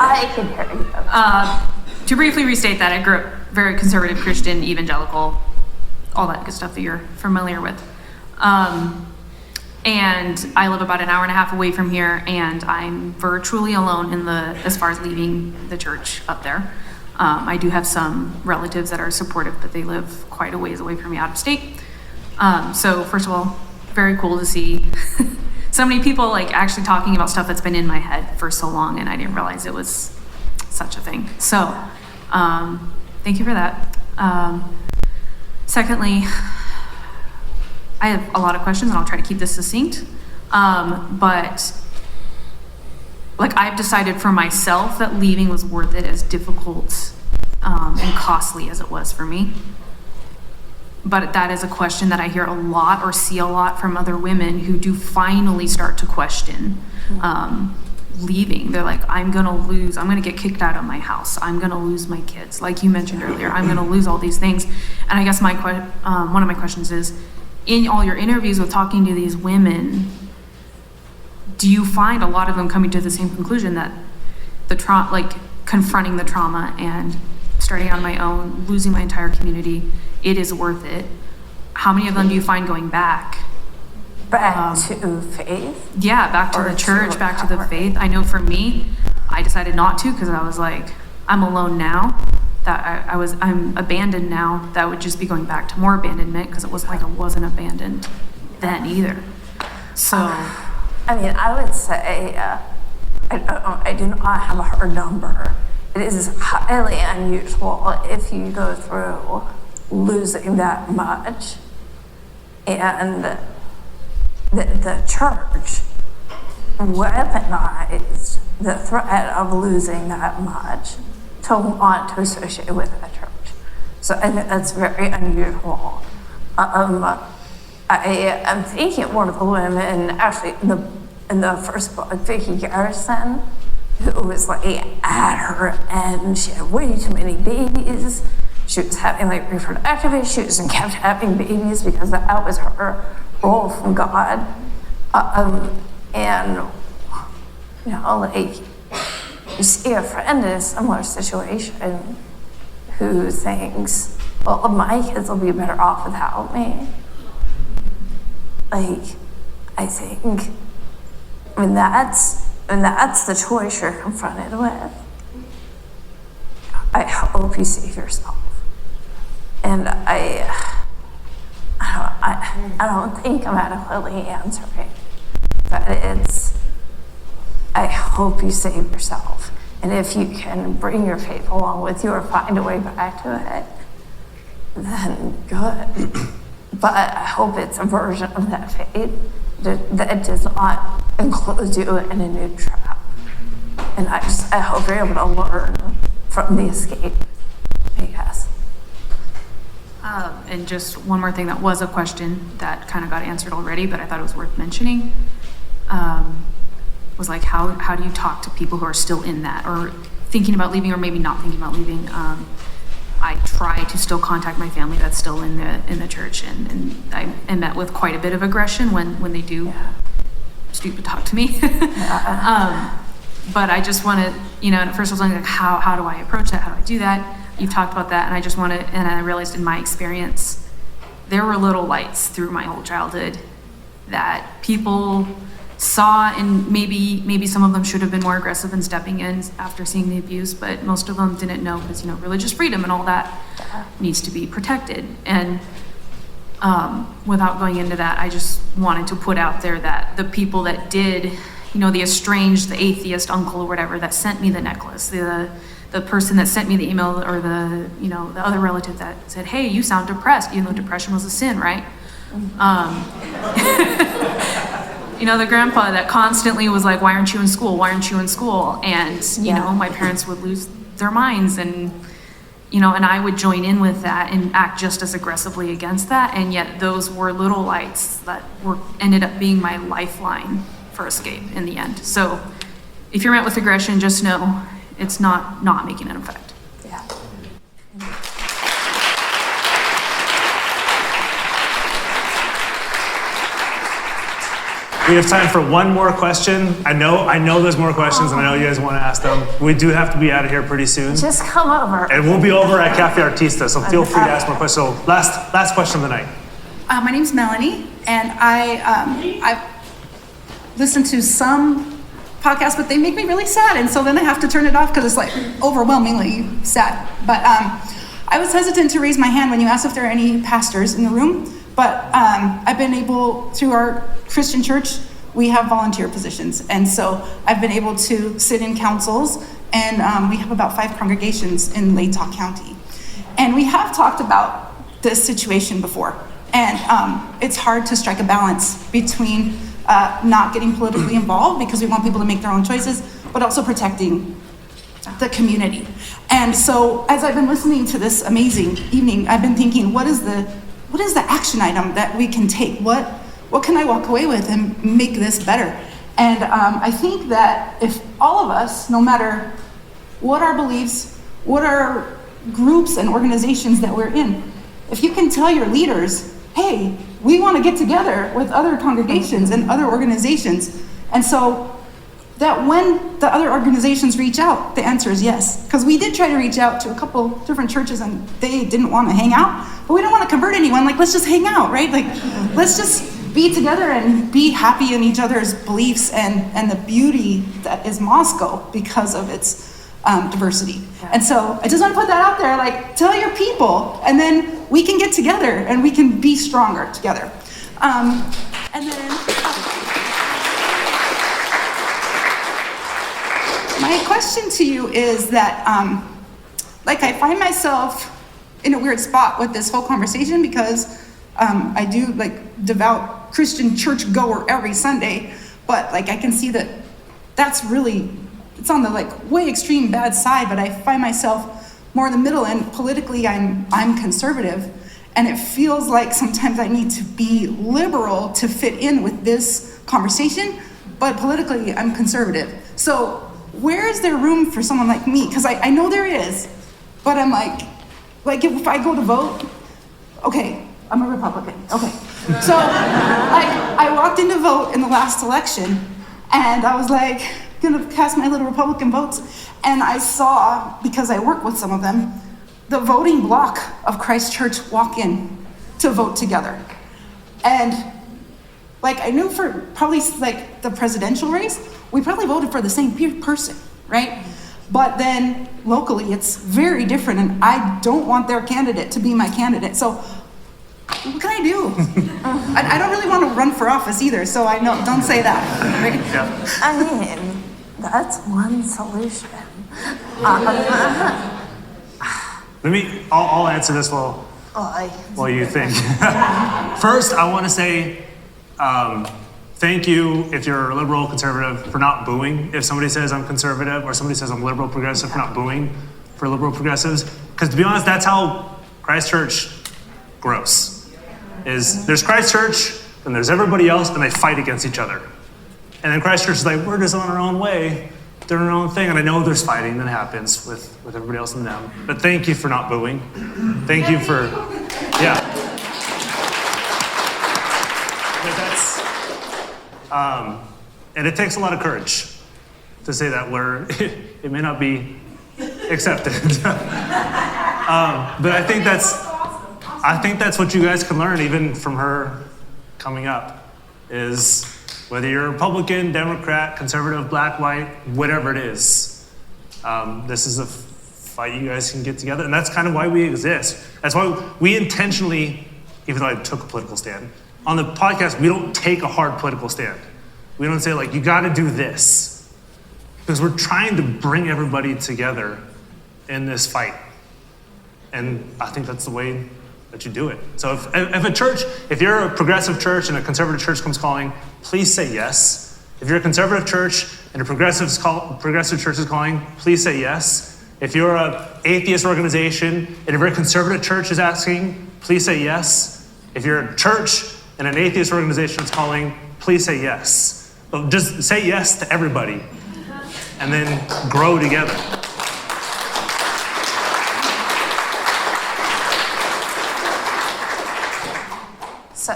I can hear you. To briefly restate that, I grew up very conservative, Christian, evangelical, all that good stuff that you're familiar with. And I live about an hour and a half away from here, and I'm virtually alone as far as leaving the church up there. I do have some relatives that are supportive, but they live quite a ways away from me, out of state. So first of all, very cool to see so many people like actually talking about stuff that's been in my head for so long, and I didn't realize it was such a thing. So thank you for that. Secondly, I have a lot of questions, and I'll try to keep this succinct. But like, I've decided for myself that leaving was worth it, as difficult and costly as it was for me. But that is a question that I hear a lot or see a lot from other women who do finally start to question leaving. They're like, I'm gonna get kicked out of my house. I'm gonna lose my kids. Like you mentioned earlier, I'm gonna lose all these things. And I guess one of my questions is, in all your interviews with talking to these women, do you find a lot of them coming to the same conclusion that confronting the trauma and starting on my own, losing my entire community, it is worth it? How many of them do you find going back? Back to faith? Yeah, back to the church, back to the faith. I know for me, I decided not to because I was like, I'm alone now. That I'm abandoned now. That would just be going back to more abandonment, because it wasn't like I wasn't abandoned then either. So, I would say I do not have a hard number. It is highly unusual if you go through losing that much, and the church weaponized the threat of losing that much to want to associate with that church. So I think that's very unusual. I am thinking one of the women, actually in the first book, Vicki Garrison, who was like at her end. She had way too many babies. She was having like reproductive issues and kept having babies because that was her role from God. And you see a friend in a similar situation who thinks, well, my kids will be better off without me. I think, that's the choice you're confronted with. I hope you save yourself. And I don't think I'm adequately answering, but I hope you save yourself. And if you can bring your faith along with you or find a way back to it, then good. But I hope it's a version of that faith that does not enclose you in a new trap. And I hope you're able to learn from the escape, I guess. And just one more thing that was a question that kind of got answered already, but I thought it was worth mentioning. was like, how do you talk to people who are still in that, or thinking about leaving, or maybe not thinking about leaving? I try to still contact my family that's still in the church, and I am met with quite a bit of aggression when they do stupid talk to me. But I just want to, and at first I was like, how do I approach that? How do I do that? You've talked about that, and I just want to, and I realized in my experience, there were little lights through my whole childhood that people saw, and maybe some of them should have been more aggressive in stepping in after seeing the abuse, but most of them didn't know, because religious freedom and all that needs to be protected. And without going into that, I just wanted to put out there that the people that did, the estranged, the atheist uncle or whatever that sent me the necklace, the person that sent me the email, or the other relative that said, hey, you sound depressed, even though depression was a sin, right? The grandpa that constantly was like, why aren't you in school? Why aren't you in school? And, my parents would lose their minds, and, and I would join in with that and act just as aggressively against that. And yet those were little lights that ended up being my lifeline for escape in the end. So if you're met with aggression, just know it's not making an effect. Yeah. We have time for one more question. I know there's more questions, and I know you guys want to ask them. We do have to be out of here pretty soon. Just come over. And we'll be over at Cafe Artista, so feel free to ask more questions. So last question of the night. My name's Melanie, and I've listened to some podcasts, but they make me really sad, and so then I have to turn it off because it's like overwhelmingly sad. But I was hesitant to raise my hand when you asked if there are any pastors in the room, but I've been able, through our Christian church, we have volunteer positions, and so I've been able to sit in councils, and we have about 5 congregations in Latah County. And we have talked about this situation before, and it's hard to strike a balance between not getting politically involved because we want people to make their own choices, but also protecting the community. And so as I've been listening to this amazing evening, I've been thinking, what is the action item that we can take? What can I walk away with and make this better? And I think that if all of us, no matter what our beliefs, what our groups and organizations that we're in, if you can tell your leaders, hey, we want to get together with other congregations and other organizations, and so that when the other organizations reach out, the answer is yes. Because we did try to reach out to a couple different churches and they didn't want to hang out, but we don't want to convert anyone. Like, let's just hang out, right? Like, let's just be together and be happy in each other's beliefs and the beauty that is Moscow because of its diversity. And so I just want to put that out there, like, tell your people, and then we can get together and we can be stronger together. And then my question to you is that, I find myself in a weird spot with this whole conversation because I do devout Christian church goer every Sunday, but I can see that that's really, it's on the way extreme bad side, but I find myself more in the middle, and politically I'm conservative, and it feels like sometimes I need to be liberal to fit in with this conversation, but politically I'm conservative. So where is there room for someone like me? Because I know there is, but I'm like if I go to vote, okay, I'm a Republican, okay. So I walked in to vote in the last election, and I was gonna cast my little Republican votes, and I saw, because I work with some of them, the voting block of Christ Church walk in to vote together. And I knew for probably the presidential race, we probably voted for the same person, right? But then locally it's very different, and I don't want their candidate to be my candidate. So what can I do? I don't really want to run for office either, so I know, don't say that. Right? Yeah. I mean, that's one solution. I'll answer this while you think. First, I want to say thank you if you're a liberal conservative for not booing if somebody says I'm conservative, or somebody says I'm liberal progressive, for not booing for liberal progressives. Because to be honest, that's how Christ Church grows. There's Christ Church and there's everybody else, and they fight against each other. And then Christchurch is like, we're just on our own way, doing our own thing. And I know there's fighting that happens with everybody else and them. But thank you for not booing. Thank you for, yeah. But and it takes a lot of courage to say that where it may not be accepted. But I think that's what you guys can learn even from her coming up, is whether you're Republican, Democrat, conservative, black, white, whatever it is, this is a fight you guys can get together. And that's kind of why we exist. That's why we intentionally, even though I took a political stand, on the podcast, we don't take a hard political stand. We don't say like, you gotta do this. Because we're trying to bring everybody together in this fight. And I think that's the way that you do it. So if a church, if you're a progressive church and a conservative church comes calling, please say yes. If you're a conservative church and a progressive church is calling, please say yes. If you're an atheist organization and a very conservative church is asking, please say yes. If you're a church and an atheist organization is calling, please say yes. But just say yes to everybody and then grow together. So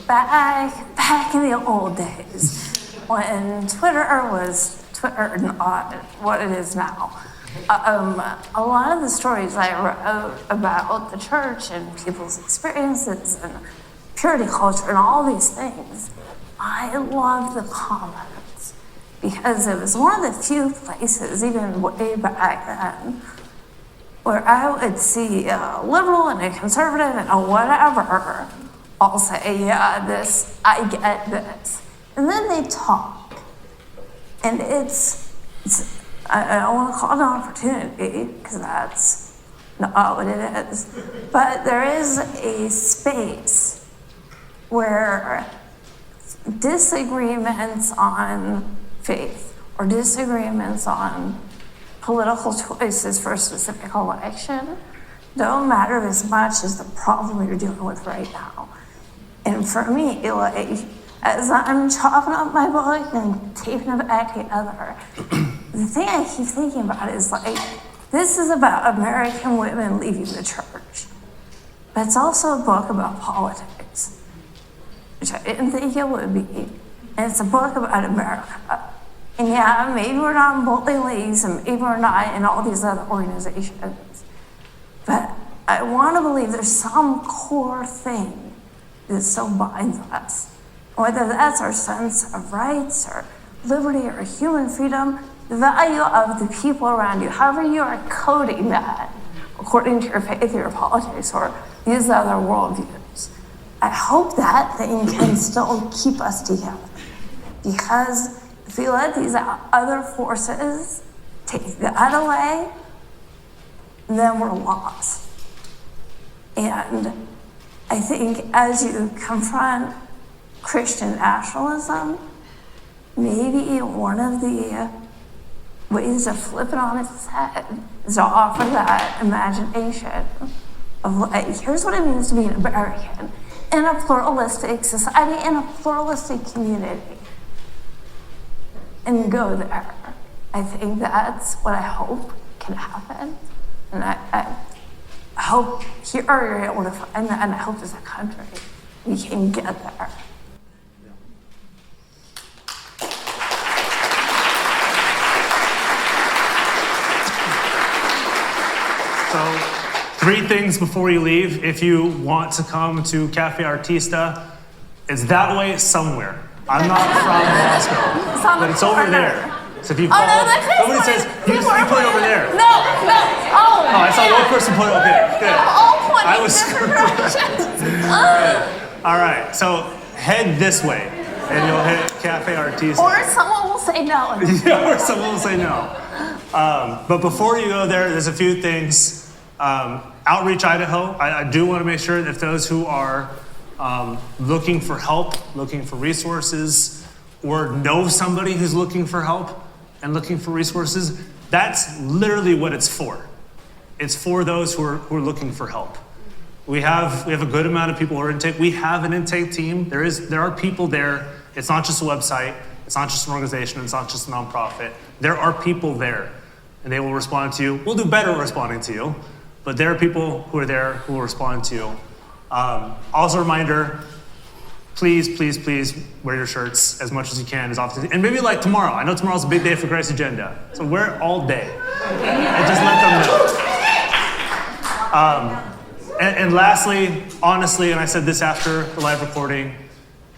back in the old days, when Twitter was not what it is now, a lot of the stories I wrote about the church and people's experiences and purity culture and all these things, I love the comments because it was one of the few places, even way back then, where I would see a liberal and a conservative and a whatever all say, yeah, this, I get this. And then they talk. And it's I don't want to call it an opportunity, because that's not what it is. But there is a space where disagreements on faith or disagreements on political choices for a specific election don't matter as much as the problem you're dealing with right now. And for me, like, as I'm chopping up my book and taping it back together, the thing I keep thinking about is like, this is about American women leaving the church. But it's also a book about politics, which I didn't think it would be. And it's a book about America. And yeah, maybe we're not in bowling leagues and maybe we're not in all these other organizations. But I want to believe there's some core thing that still binds us. Whether that's our sense of rights or liberty or human freedom, the value of the people around you, however you are coding that according to your faith or your politics or these other worldviews. I hope that thing can still keep us together. Because if we let these other forces take that away, then we're lost. And I think as you confront Christian nationalism, maybe one of the ways to flip it on its head is to offer that imagination of like, here's what it means to be an American in a pluralistic society, in a pluralistic community, and go there. I think that's what I hope can happen. And I hope here you're able to find that, and I hope as a country we can get there. So, 3 things before you leave. If you want to come to Cafe Artista, it's that way somewhere. I'm not from Moscow, but it's over there. So if you follow, somebody says, you put it over there. No. Oh, I saw one person put it over there. Good. All pointing I was different directions. All right, so head this way, and you'll hit Cafe Artista. Or someone will say no. Yeah, or someone will say no. But before you go there, there's a few things. Outreach Idaho, I do want to make sure that if those who are looking for help, looking for resources, or know somebody who's looking for help and looking for resources, that's literally what it's for. It's for those who are looking for help. We have a good amount of people who are intake. We have an intake team. There are people there. It's not just a website. It's not just an organization, it's not just a nonprofit. There are people there, and they will respond to you. We'll do better at responding to you, but there are people who are there who will respond to you. Also a reminder, please, please, please wear your shirts as much as you can, as often, and maybe like tomorrow. I know tomorrow's a big day for Christ's Agenda, so wear it all day, and just let them know. And lastly, honestly, and I said this after the live recording,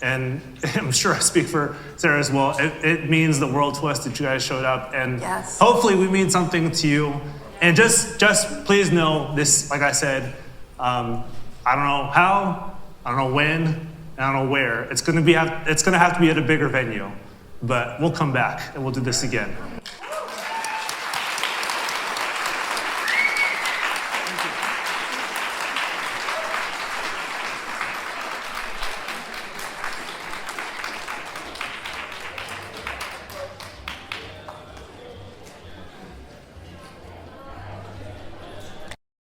and I'm sure I speak for Sarah as well, it means the world to us that you guys showed up, and hopefully we mean something to you. And just please know this, like I said, I don't know how, I don't know when, and I don't know where. It's gonna have to be at a bigger venue, but we'll come back and we'll do this again.